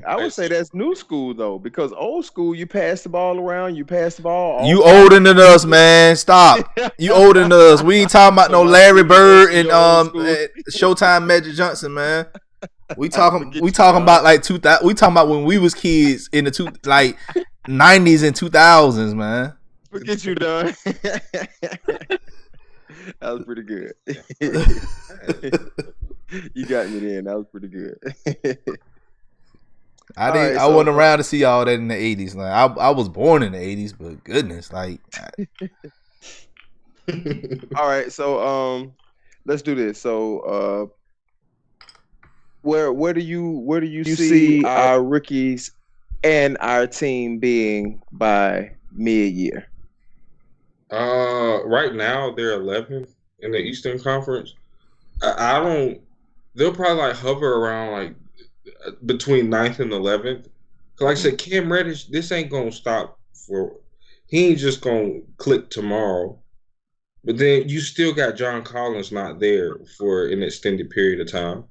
I would say that's new school though, because old school you pass the ball around, you pass the ball. You older than us, man. Stop. You older than us. We ain't talking about no Larry Bird and Showtime Magic Johnson, man. We talking about like 2000. We talking about when we was kids in the 90s and 2000s, man. Forget you, Don. That was pretty good. You got me then. That was pretty good. I wasn't around to see all that in the 80s. Like I was born in the 80s, but goodness, like. All right, so let's do this. So where do you see our rookies and our team being by mid-year? Right now they're 11th in the Eastern Conference. They'll probably hover around between 9th and 11th. Like I said, Cam Reddish, this ain't gonna stop he ain't just gonna click tomorrow. But then you still got John Collins not there for an extended period of time.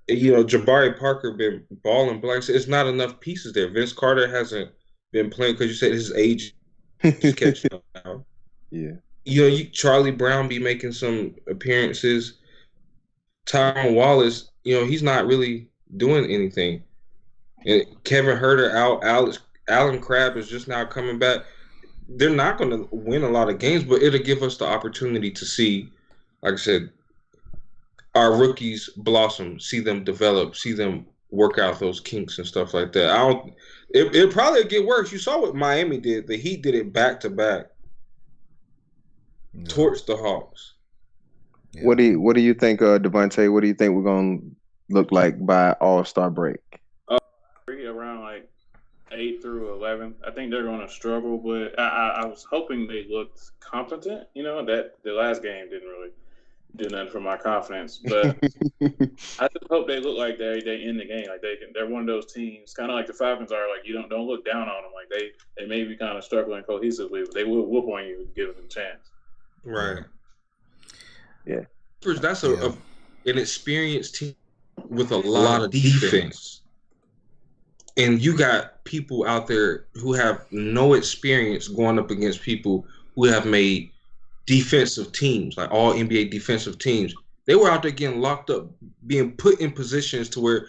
Jabari Parker been balling, but like I said, it's not enough pieces there. Vince Carter hasn't been playing because you said his age is catching up now. Yeah. Charlie Brown be making some appearances. Tom Wallace, he's not really doing anything. And Kevin Huerter out. Alan Crabb is just now coming back. They're not going to win a lot of games, but it'll give us the opportunity to see, like I said, our rookies blossom, see them develop, see them work out those kinks and stuff like that. It probably get worse. You saw what Miami did. The Heat did it back to back towards the Hawks. Yeah. What do you think, DaVonte? What do you think we're gonna look like by All-Star break? Around 8 through 11. I think they're going to struggle, but I was hoping they looked competent. That the last game didn't really do nothing for my confidence. But I just hope they look like they end the game. Like they're one of those teams, kind of like the Falcons are. Like you don't look down on them. Like they may be kind of struggling cohesively, but they will whoop on you, give them a chance. Right. Yeah. That's an experienced team with a lot of defense. And you got people out there who have no experience going up against people who have made defensive teams, like all NBA defensive teams. They were out there getting locked up, being put in positions to where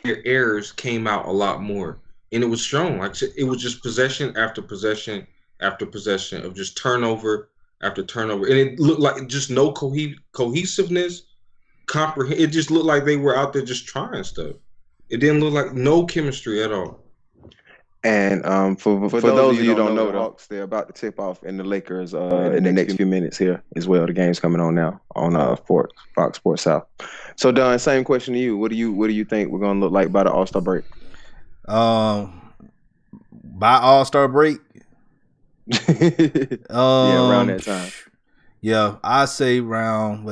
their errors came out a lot more. And it was shown. Like it was just possession after possession after possession of just turnover after turnover. And it looked like just no cohesiveness, it just looked like they were out there just trying stuff. It didn't look like no chemistry at all. And for those of you who don't know, the Hawks, they're about to tip off in the Lakers in the next few minutes here as well. The game's coming on now on Fox Sports South. So Don, same question to you. What do you think we're gonna look like by the All-Star break? By All-Star break? Yeah, around that time. Yeah, I say around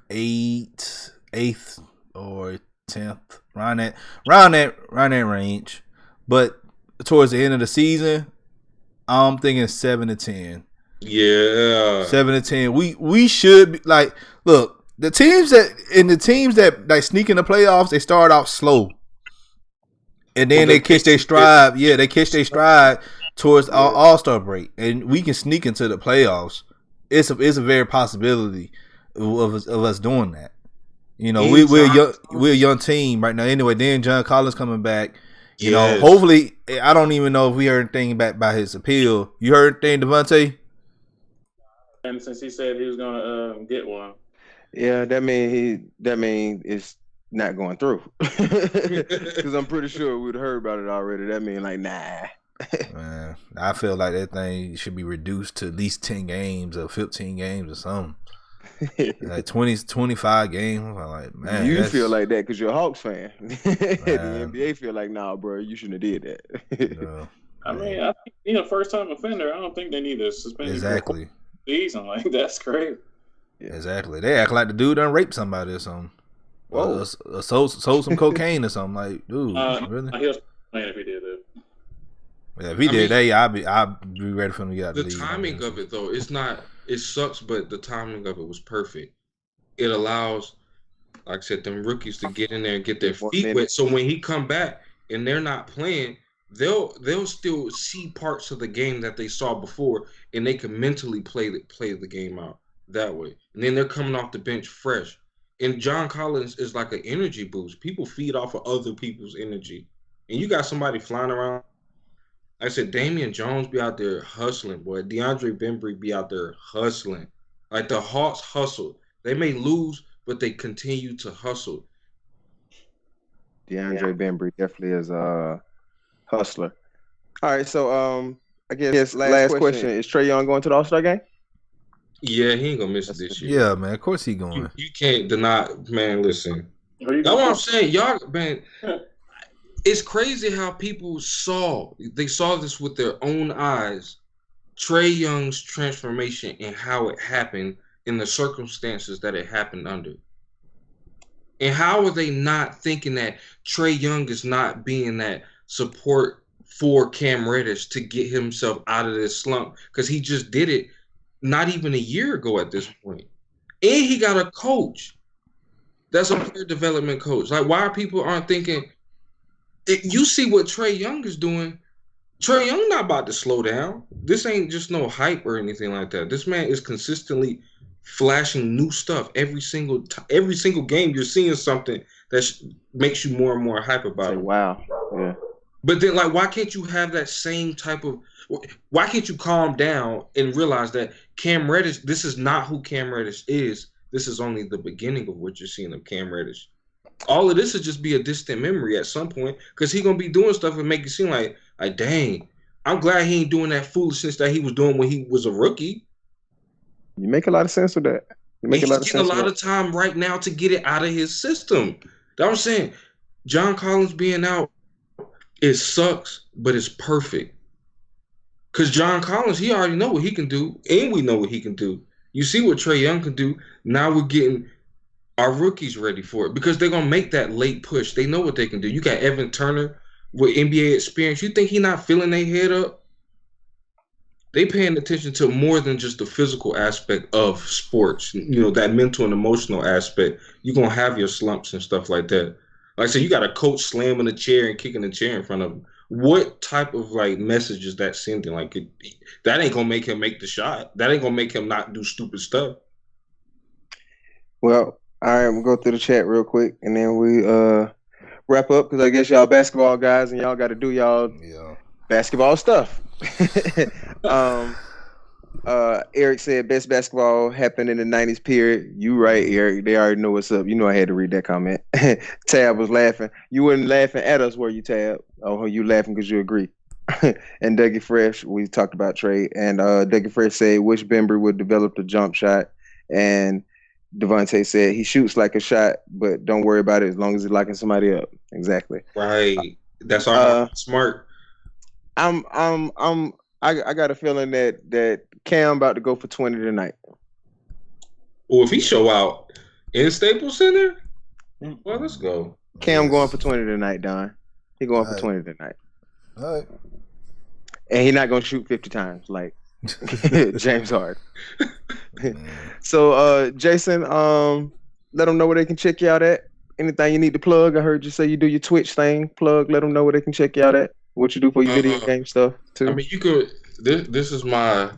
8th or 10th, around that range. But towards the end of the season, I'm thinking 7 to 10. Yeah, 7 to 10. We should be look, the teams that like sneak in the playoffs, they start out slow, and then they catch their stride. Yeah, they catch their stride towards our All-Star break, and we can sneak into the playoffs. It's a very possibility of us doing that. You know, we're a young team right now. Anyway, then John Collins coming back. You know, hopefully, I don't even know if we heard anything back by his appeal. You heard anything, DaVonte? And since he said he was gonna get one, yeah, that mean it's not going through. Because I'm pretty sure we'd heard about it already. That mean nah. Man, I feel like that thing should be reduced to at least 10 games or 15 games or something. Like 25 games. I'm like, man, you feel like that because you're a Hawks fan. The NBA feel like, nah, bro, you shouldn't have did that. I mean, I think, first time offender. I don't think they need to suspend exactly. Season, like that's crazy. Yeah. Exactly. They act like the dude done raped somebody or something. Whoa. Sold some cocaine or something. Like, dude, really? He was playing if he did that. Yeah, if he did that, I'd be ready for him to get out. The timing of it though, it's not. It sucks, but the timing of it was perfect. It allows, like I said, them rookies to get in there and get their feet wet. So when he come back and they're not playing, they'll still see parts of the game that they saw before, and they can mentally play the game out that way. And then they're coming off the bench fresh. And John Collins is like an energy boost. People feed off of other people's energy, and you got somebody flying around. Like I said, Damian Jones be out there hustling, boy. DeAndre Bembry be out there hustling. Like the Hawks hustle. They may lose, but they continue to hustle. DeAndre Bembry definitely is a hustler. All right, so I guess last question is Trae Young going to the All-Star game? Yeah, he ain't gonna miss it this year. Yeah, man, of course he going. You can't deny, man. Listen, that's what I'm saying, y'all, man. It's crazy how people saw this with their own eyes, Trae Young's transformation and how it happened in the circumstances that it happened under. And how are they not thinking that Trae Young is not being that support for Cam Reddish to get himself out of this slump? Because he just did it not even a year ago at this point. And he got a coach that's a player development coach. Like, why people aren't thinking... You see what Trae Young is doing. Trae Young not about to slow down. This ain't just no hype or anything like that. This man is consistently flashing new stuff every single game. You're seeing something that makes you more and more hype about it. Wow. Yeah. But then, like, why can't you have that same type of? Why can't you calm down and realize that Cam Reddish? This is not who Cam Reddish is. This is only the beginning of what you're seeing of Cam Reddish. All of this will just be a distant memory at some point because he's going to be doing stuff and make it seem like, dang, I'm glad he ain't doing that foolishness that he was doing when he was a rookie. You make a lot of sense with that. He's getting a lot of time right now to get it out of his system. That's what I'm saying. John Collins being out, it sucks, but it's perfect. Because John Collins, he already know what he can do, and we know what he can do. You see what Trae Young can do. Now we're getting our rookies ready for it because they're gonna make that late push. They know what they can do. You got Evan Turner with NBA experience. You think he's not filling their head up? They paying attention to more than just the physical aspect of sports. That mental and emotional aspect. You're gonna have your slumps and stuff like that. Like I said, you got a coach slamming a chair and kicking a chair in front of him. What type of message is that sending? That ain't gonna make him make the shot. That ain't gonna make him not do stupid stuff. Well, all right, we'll go through the chat real quick, and then we wrap up because I guess y'all basketball guys and y'all got to do y'all basketball stuff. Eric said best basketball happened in the 90s period. You right, Eric. They already know what's up. You know I had to read that comment. Tab was laughing. You weren't laughing at us, were you, Tab? Oh, you laughing because you agree. And Dougie Fresh, we talked about Trey. And Dougie Fresh said, wish Bembry would develop the jump shot. And DaVonte said, he shoots like a shot, but don't worry about it as long as he's locking somebody up. Exactly. Right. That's our smart. I got a feeling that Cam about to go for 20 tonight. Well, if he show out in Staples Center, well, let's go. Cam going for 20 tonight, Don. He going for 20 tonight. All right. And he not going to shoot 50 times like James Harden. So, Jason, let them know where they can check you out at. Anything you need to plug? I heard you say you do your Twitch thing. Plug. Let them know where they can check you out at. What you do for your video game stuff too. I mean, you could. This is my.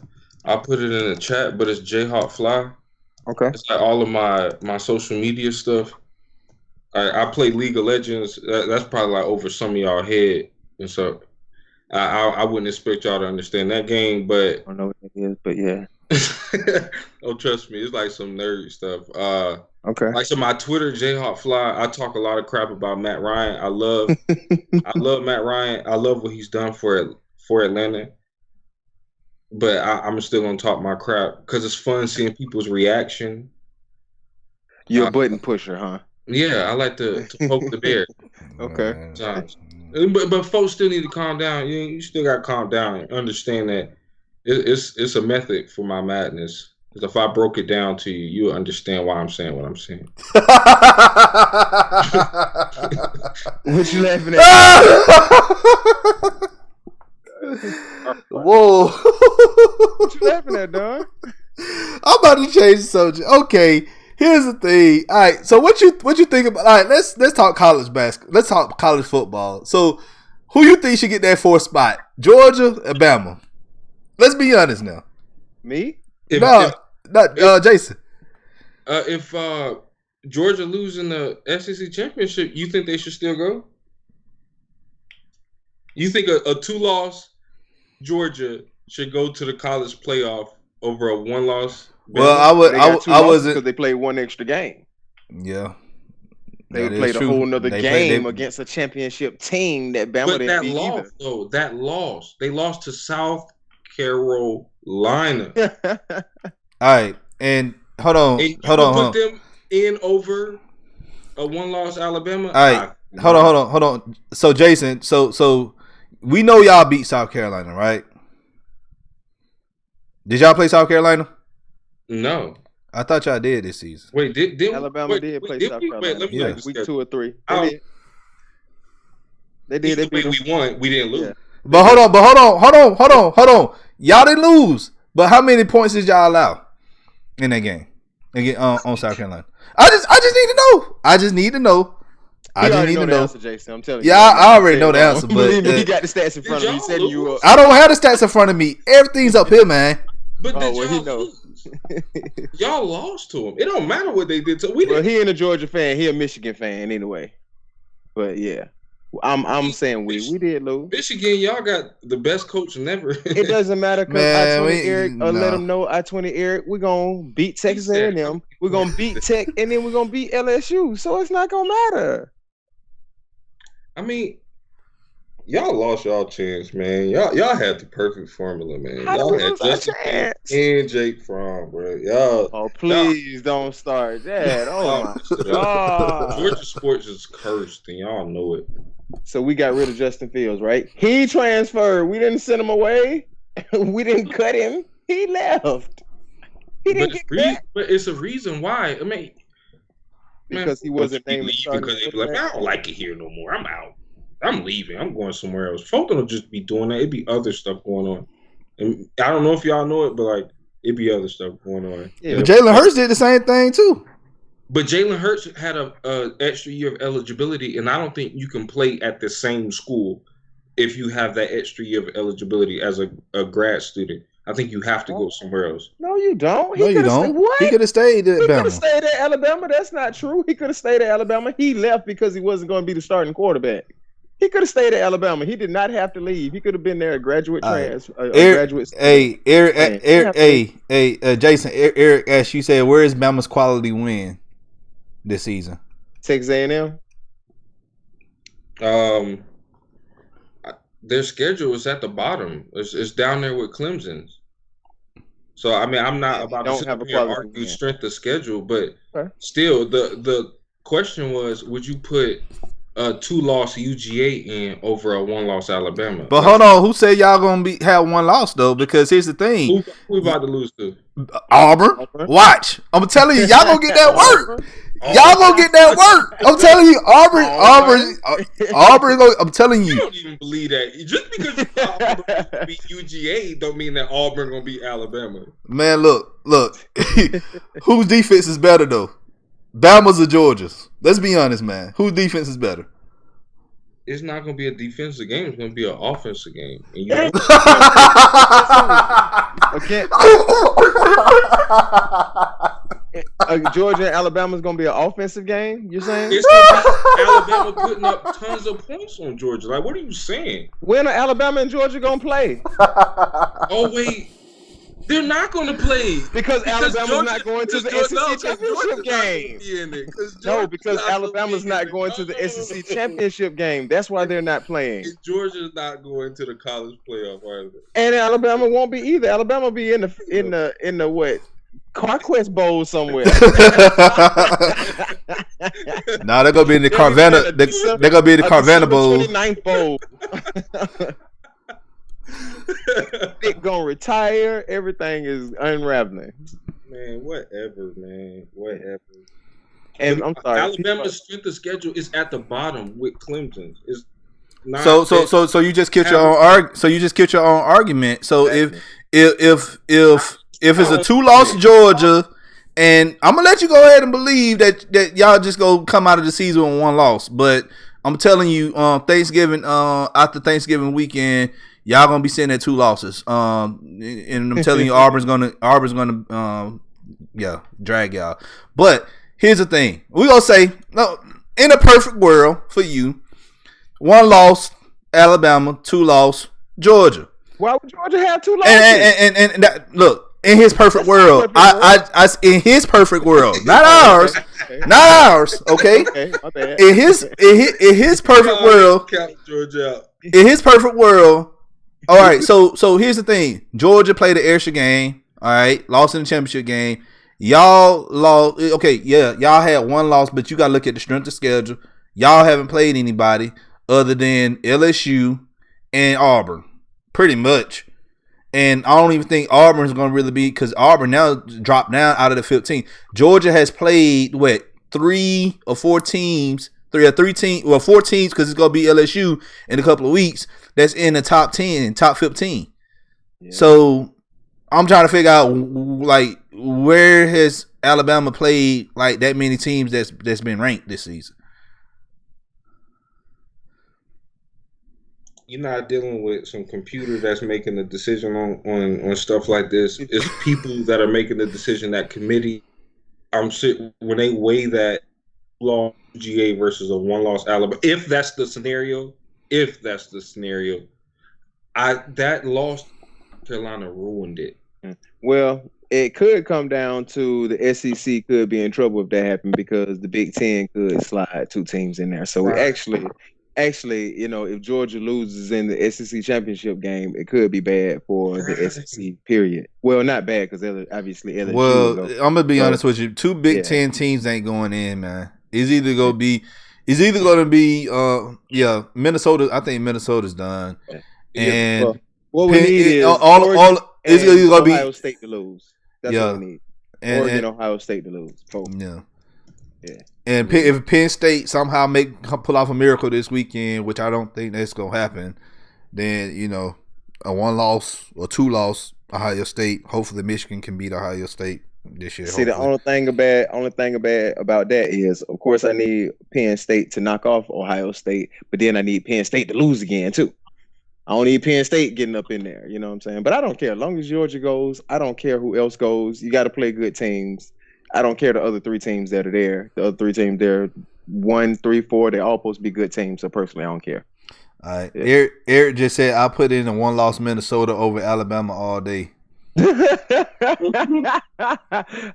I'll put it in the chat, but it's Jayhawk Fly. Okay. It's like all of my social media stuff. I play League of Legends. That's probably over some of y'all head, and so I wouldn't expect y'all to understand that game. But I don't know what it is, but yeah. Oh, trust me, it's like some nerd stuff. Okay. So my Twitter, Jayhawk Fly, I talk a lot of crap about Matt Ryan. I love Matt Ryan. I love what he's done for Atlanta. But I'm still gonna talk my crap because it's fun seeing people's reaction. You're a button pusher, huh? Yeah, I like to poke the bear. Okay. But folks still need to calm down. You still got to calm down and understand that it's a method for my madness. Because if I broke it down to you, you'll understand why I'm saying what I'm saying. What you laughing at? Whoa. What you laughing at, Don? I'm about to change the subject. Okay, here's the thing. All right, so what you think about? All right, let's talk college basketball. Let's talk college football. So, who you think should get that 4th spot? Georgia or Bama? Let's be honest now. Me? Jason. If Georgia losing the SEC championship, you think they should still go? You think a 2-loss Georgia should go to the college playoff over a 1-loss? Well, I wasn't because they played one extra game. Yeah, they played a whole nother game against a championship team that Bama didn't beat either. That loss, they lost to South Carolina. All right, and hold on. Put them in over a 1-loss Alabama. All right, hold on. So Jason, so we know y'all beat South Carolina, right? Did y'all play South Carolina? No. I thought y'all did this season. Wait, did Alabama did play South Carolina? Let me week 2 or 3. They did. They beat them. We won. We didn't lose. Yeah. But hold on. Y'all didn't lose. But how many points did y'all allow in that game? On South Carolina. I just need to know. I just need to know. The answer, Jason. I'm telling you. Yeah, I already know the answer, but he got the stats in front of him. He's setting you up. I don't have the stats in front of me. Everything's up here, man. But he knows. Y'all lost to him. It don't matter what they did to. Well, he ain't a Georgia fan. He a Michigan fan anyway. But yeah, I'm saying we did lose. Michigan, y'all got the best coach never. It doesn't matter because I-20 Eric. Let him know I-20 Eric. We're gonna beat Texas A&M. We're gonna beat Tech, and then we're gonna beat LSU. So it's not gonna matter. I mean, y'all lost y'all chance, man. Y'all had the perfect formula, man. Y'all had Justin and Jake Fromm, bro. Y'all. Oh, please don't start that. Oh my God. Georgia sports is cursed, and y'all know it. So we got rid of Justin Fields, right? He transferred. We didn't send him away. We didn't cut him. He left. He didn't get cut. But it's a reason why. I mean, because he wasn't named because they be like, I don't like it here no more. I'm out. I'm leaving. I'm going somewhere else. Folk don't just be doing that. It'd be other stuff going on. And I don't know if y'all know it, but like it'd be other stuff going on. Yeah. But Jalen Hurts did the same thing too. But Jalen Hurts had a extra year of eligibility, and I don't think you can play at the same school if you have that extra year of eligibility as a grad student. I think you have to go somewhere else. No, you don't. You don't. What? He could have stayed at Alabama. He could have stayed at Alabama. That's not true. He could have stayed at Alabama. He left because he wasn't going to be the starting quarterback. He could have stayed at Alabama. He did not have to leave. He could have been there a graduate transfer. Jason, Eric asked, you said, where is Bama's quality win this season? Texas A&M. Their schedule is at the bottom. It's down there with Clemson's. So I mean, I'm not about to sit here and argue strength of schedule, but still, the question was, would you put a 2-loss UGA in over a 1-loss Alabama? But hold on, who said y'all gonna have 1 loss though? Because here's the thing: who we about to lose to? Auburn. Watch, I'm telling you, y'all gonna get that work. Y'all gonna get that work. I'm telling you, Auburn. I'm telling you. You don't even believe that. Just because you thought Auburn beat UGA, don't mean that Auburn gonna beat Alabama. Man, look. Whose defense is better though? Bama's or Georgia's? Let's be honest, man. Whose defense is better? It's not gonna be a defensive game. It's gonna be an offensive game. And you know okay. Georgia and Alabama's gonna be an offensive game. You're saying it's gonna be Alabama putting up tons of points on Georgia? Like, what are you saying? When are Alabama and Georgia gonna play? Oh wait, they're not gonna play because Alabama's not going to the SEC championship game. No, because Alabama's not going to the SEC championship game. That's why they're not playing. Georgia's not going to the college playoff either. And Alabama won't be either. Alabama will be in the what? CarQuest Bowl somewhere. Nah, they're gonna be in the Carvana. They're gonna be in the Carvana Bowl. 29th Bowl. They're gonna retire. Everything is unraveling. Man, whatever. And I'm sorry. Alabama's strength of schedule is at the bottom with Clemson's. It's not so you just killed your own argument. So if it's a 2-loss Georgia, and I'm gonna let you go ahead and believe that y'all just go come out of the season with 1 loss, but I'm telling you, after Thanksgiving weekend, y'all gonna be sitting at 2 losses. And I'm telling you, Auburn's gonna drag y'all. But here's the thing: we gonna say, no, in a perfect world for you, 1 loss Alabama, 2 loss Georgia. Why would Georgia have 2 losses? And that, look. In his perfect world, in his perfect world, not ours, okay. In his perfect world, in his perfect world. All right, so here's the thing: Georgia played the Ayrshire game. All right, lost in the championship game. Y'all lost. Okay, yeah, y'all had 1 loss, but you got to look at the strength of schedule. Y'all haven't played anybody other than LSU and Auburn, pretty much. And I don't even think Auburn is going to really be, because Auburn now dropped down out of the 15. Georgia has played 3 or 4 teams, 4 teams, because it's going to be LSU in a couple of weeks. That's in the top 10, top 15. Yeah. So I'm trying to figure out where has Alabama played that many teams that's been ranked this season. You're not dealing with some computer that's making the decision on stuff like this. It's people that are making the decision. That committee, when they weigh that loss GA versus a 1-loss Alabama. If that's the scenario, that loss Carolina ruined it. Well, it could come down to the SEC could be in trouble if that happened, because the Big Ten could slide 2 teams in there. So Actually, if Georgia loses in the SEC championship game, it could be bad for the SEC. Period. Well, not bad, because obviously LSU. Well, I'm gonna be honest with you. 2 Big Ten teams ain't going in, man. It's either gonna be Minnesota. I think Minnesota's done, and what we need is it's either gonna be Ohio State to lose. That's what we need. Oregon, Ohio State to lose. Yeah. And if Penn State somehow pull off a miracle this weekend, which I don't think that's gonna happen, then a 1-loss or 2-loss Ohio State. Hopefully, Michigan can beat Ohio State this year. See, the only thing about that is, of course, I need Penn State to knock off Ohio State, but then I need Penn State to lose again too. I don't need Penn State getting up in there. You know what I'm saying? But I don't care. As long as Georgia goes, I don't care who else goes. You got to play good teams. I don't care the other 3 teams that are there. The other 3 teams there, 1, 3, 4, they're all supposed to be good teams. So personally, I don't care. All right. Yeah. Eric just said I put in a 1-loss Minnesota over Alabama all day.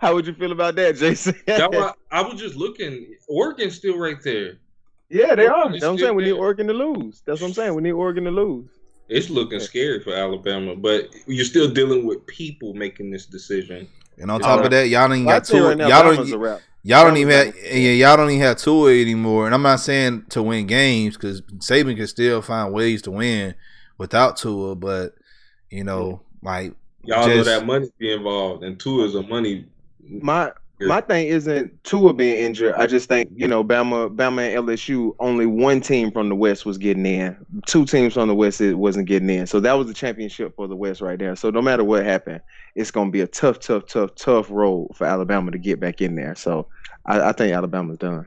How would you feel about that, Jason? I was just looking. Oregon's still right there. Yeah, they are. That's what I'm saying. We need Oregon to lose. That's what I'm saying. We need Oregon to lose. It's looking scary for Alabama, but you're still dealing with people making this decision. And on top of that, y'all don't even got Tua. Y'all don't even have Tua anymore. And I'm not saying to win games because Saban can still find ways to win without Tua. But like y'all know that money be involved, and Tua is a money. My thing isn't Tua being injured. I just think, Bama and LSU, only 1 team from the West was getting in. 2 teams from the West wasn't getting in. So that was the championship for the West right there. So no matter what happened, it's going to be a tough road for Alabama to get back in there. So I think Alabama's done.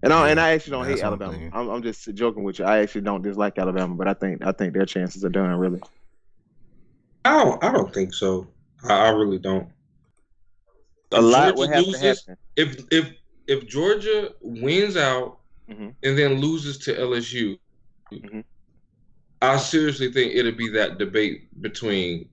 And I actually don't hate Alabama. I'm just joking with you. I actually don't dislike Alabama, but I think their chances are done, really. I don't think so. I really don't. A lot would have to happen. If Georgia wins out and then loses to LSU, I seriously think it'll be that debate between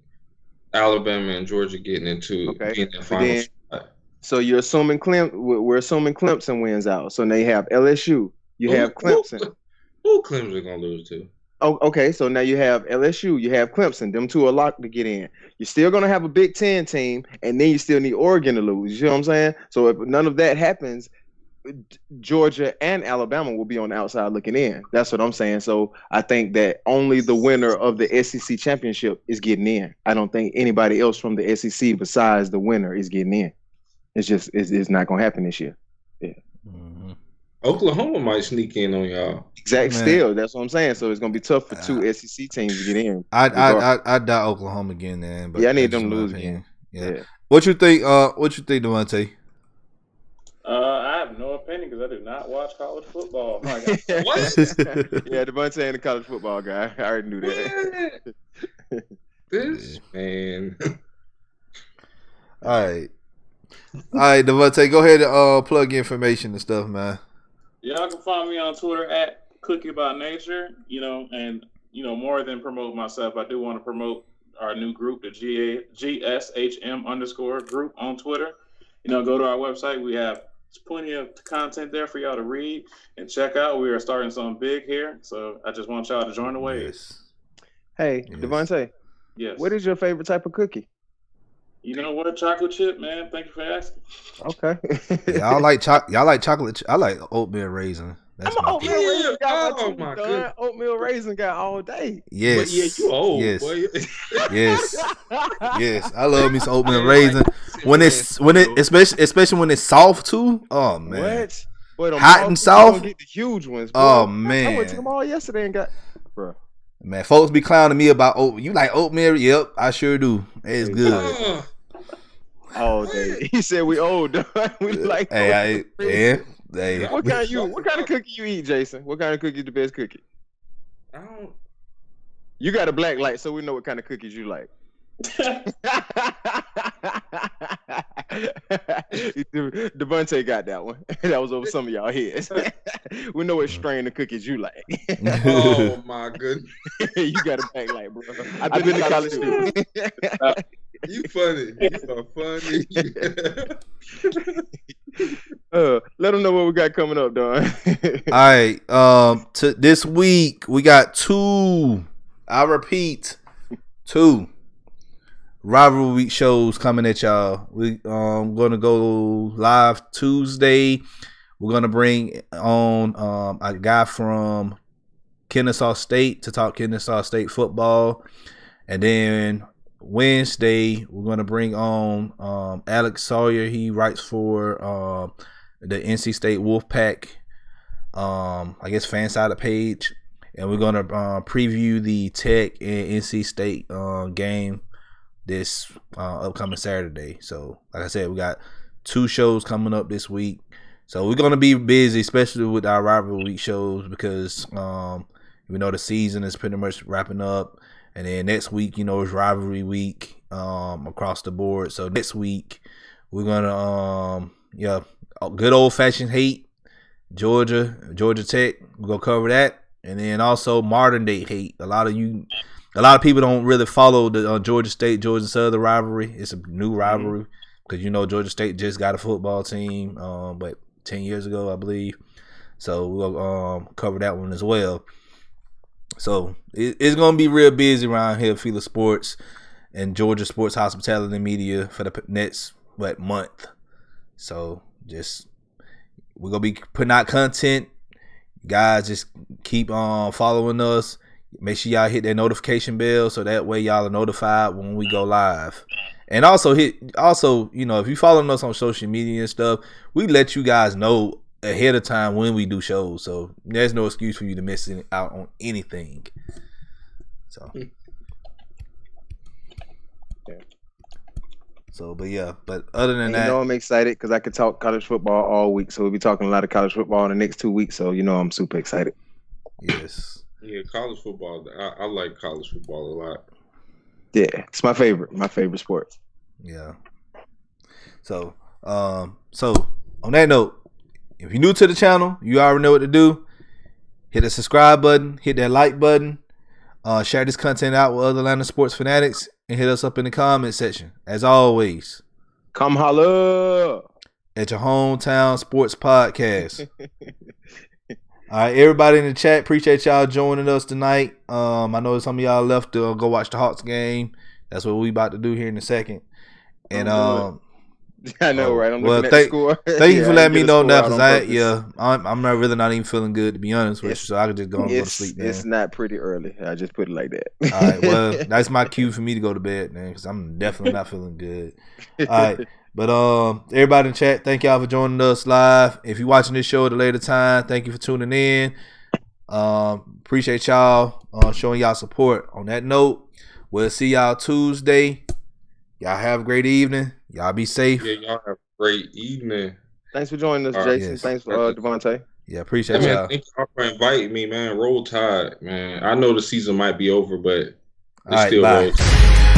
Alabama and Georgia getting into being the final spot. So you're assuming we're assuming Clemson wins out. So now you have LSU. You have Clemson. Who Clemson gonna lose to? Oh, okay. So now you have LSU, you have Clemson. Them 2 are locked to get in. You're still going to have a Big Ten team, and then you still need Oregon to lose. You know what I'm saying? So if none of that happens, Georgia and Alabama will be on the outside looking in. That's what I'm saying. So I think that only the winner of the SEC championship is getting in. I don't think anybody else from the SEC besides the winner is getting in. It's not going to happen this year. Yeah. Mm-hmm. Oklahoma might sneak in on y'all. Exactly. Still, that's what I'm saying. So it's gonna be tough for 2 SEC teams to get in. I doubt Oklahoma getting in. But I need them to lose again. Yeah. What you think? DaVonte? I have no opinion because I do not watch college football. What? Yeah, DaVonte ain't a college football guy. I already knew that. This man. All right, DaVonte, go ahead and plug your information and stuff, man. Y'all can find me on Twitter at Cookie by Nature, and more than promote myself, I do want to promote our new group, the GSHM_ group on Twitter. Go to our website. We have plenty of content there for y'all to read and check out. We are starting something big here, so I just want y'all to join the wave. Yes. Hey, yes. DaVonte. Yes. What is your favorite type of cookie? You know what? Chocolate chip, man. Thank you for asking. Okay. Y'all like chocolate. I like oatmeal raisin. That's I'm oatmeal raisin guy. Oh my god. Oatmeal raisin guy all day. Yes. But yeah, you old. Yes. Boy. Yes. Yes. I love me some oatmeal raisin. Especially when it's soft too. Oh man. What? Boy, hot and soft. Get the huge ones. Bro. Oh man. I went to them all yesterday and got. Bro. Man, folks be clowning me about you like oatmeal? Yep, I sure do. It's good. All day. He said we old. We like. Hey. What kind of cookie you eat, Jason? What kind of cookie is the best cookie? I don't. You got a black light, so we know what kind of cookies you like. DaVonte got that one. That was over some of y'all heads. We know what strain of cookies you like. Oh my goodness. You got a black light, bro. I've been to college too. You funny. You so funny. Let them know what we got coming up, Don. All right. This week we got 2. I repeat, 2 rivalry week shows coming at y'all. We gonna go live Tuesday. We're gonna bring on a guy from Kennesaw State to talk Kennesaw State football, and then Wednesday, we're going to bring on Alex Sawyer. He writes for the NC State Wolfpack, I guess, fan side page. And we're going to preview the Tech and NC State game this upcoming Saturday. So, like I said, we got 2 shows coming up this week. So we're going to be busy, especially with our rivalry week shows, because the season is pretty much wrapping up. And then next week, is rivalry week across the board. So next week, we're going to, good old-fashioned hate, Georgia Tech. We're going to cover that. And then also modern-day hate. A lot of people don't really follow the Georgia State-Georgia Southern rivalry. It's a new rivalry because, Georgia State just got a football team, 10 years ago, I believe. So we'll cover that one as well. So it's going to be real busy around here, FILA Sports and Georgia Sports Hospitality and Media for the next month. So we're going to be putting out content. Guys, just keep on following us. Make sure y'all hit that notification bell so that way y'all are notified when we go live. And also if you following us on social media and stuff, we let you guys know ahead of time when we do shows. So there's no excuse for you to miss out on anything. So but other than that, I'm excited because I could talk college football all week. So we'll be talking a lot of college football in the next 2 weeks. So I'm super excited. Yes. Yeah, college football. I like college football a lot. Yeah, it's my favorite sport. Yeah. So on that note, if you're new to the channel, you already know what to do. Hit the subscribe button, hit that like button, share this content out with other Atlanta sports fanatics, and hit us up in the comment section. As always, come holla at your hometown sports podcast. All right, everybody in the chat, appreciate y'all joining us tonight. I know some of y'all left to go watch the Hawks game. That's what we about to do here in a second. And I know, right? I'm looking at the score. Thank you for letting me know now, because I'm not even feeling good, to be honest with you. So I could just go to sleep. Man. It's not pretty early. I just put it like that. All right, well, that's my cue for me to go to bed, man, because I'm definitely not feeling good. All right. But everybody in the chat, thank y'all for joining us live. If you're watching this show at a later time, thank you for tuning in. Appreciate y'all showing y'all support. On that note, we'll see y'all Tuesday. Y'all have a great evening. Y'all be safe. Yeah, y'all have a great evening. Thanks for joining us, Jaison. Yes. Thanks for DaVonte. Yeah, appreciate y'all. Thank y'all for inviting me, man. Roll Tide, man. I know the season might be over, but it's still Roll Tide.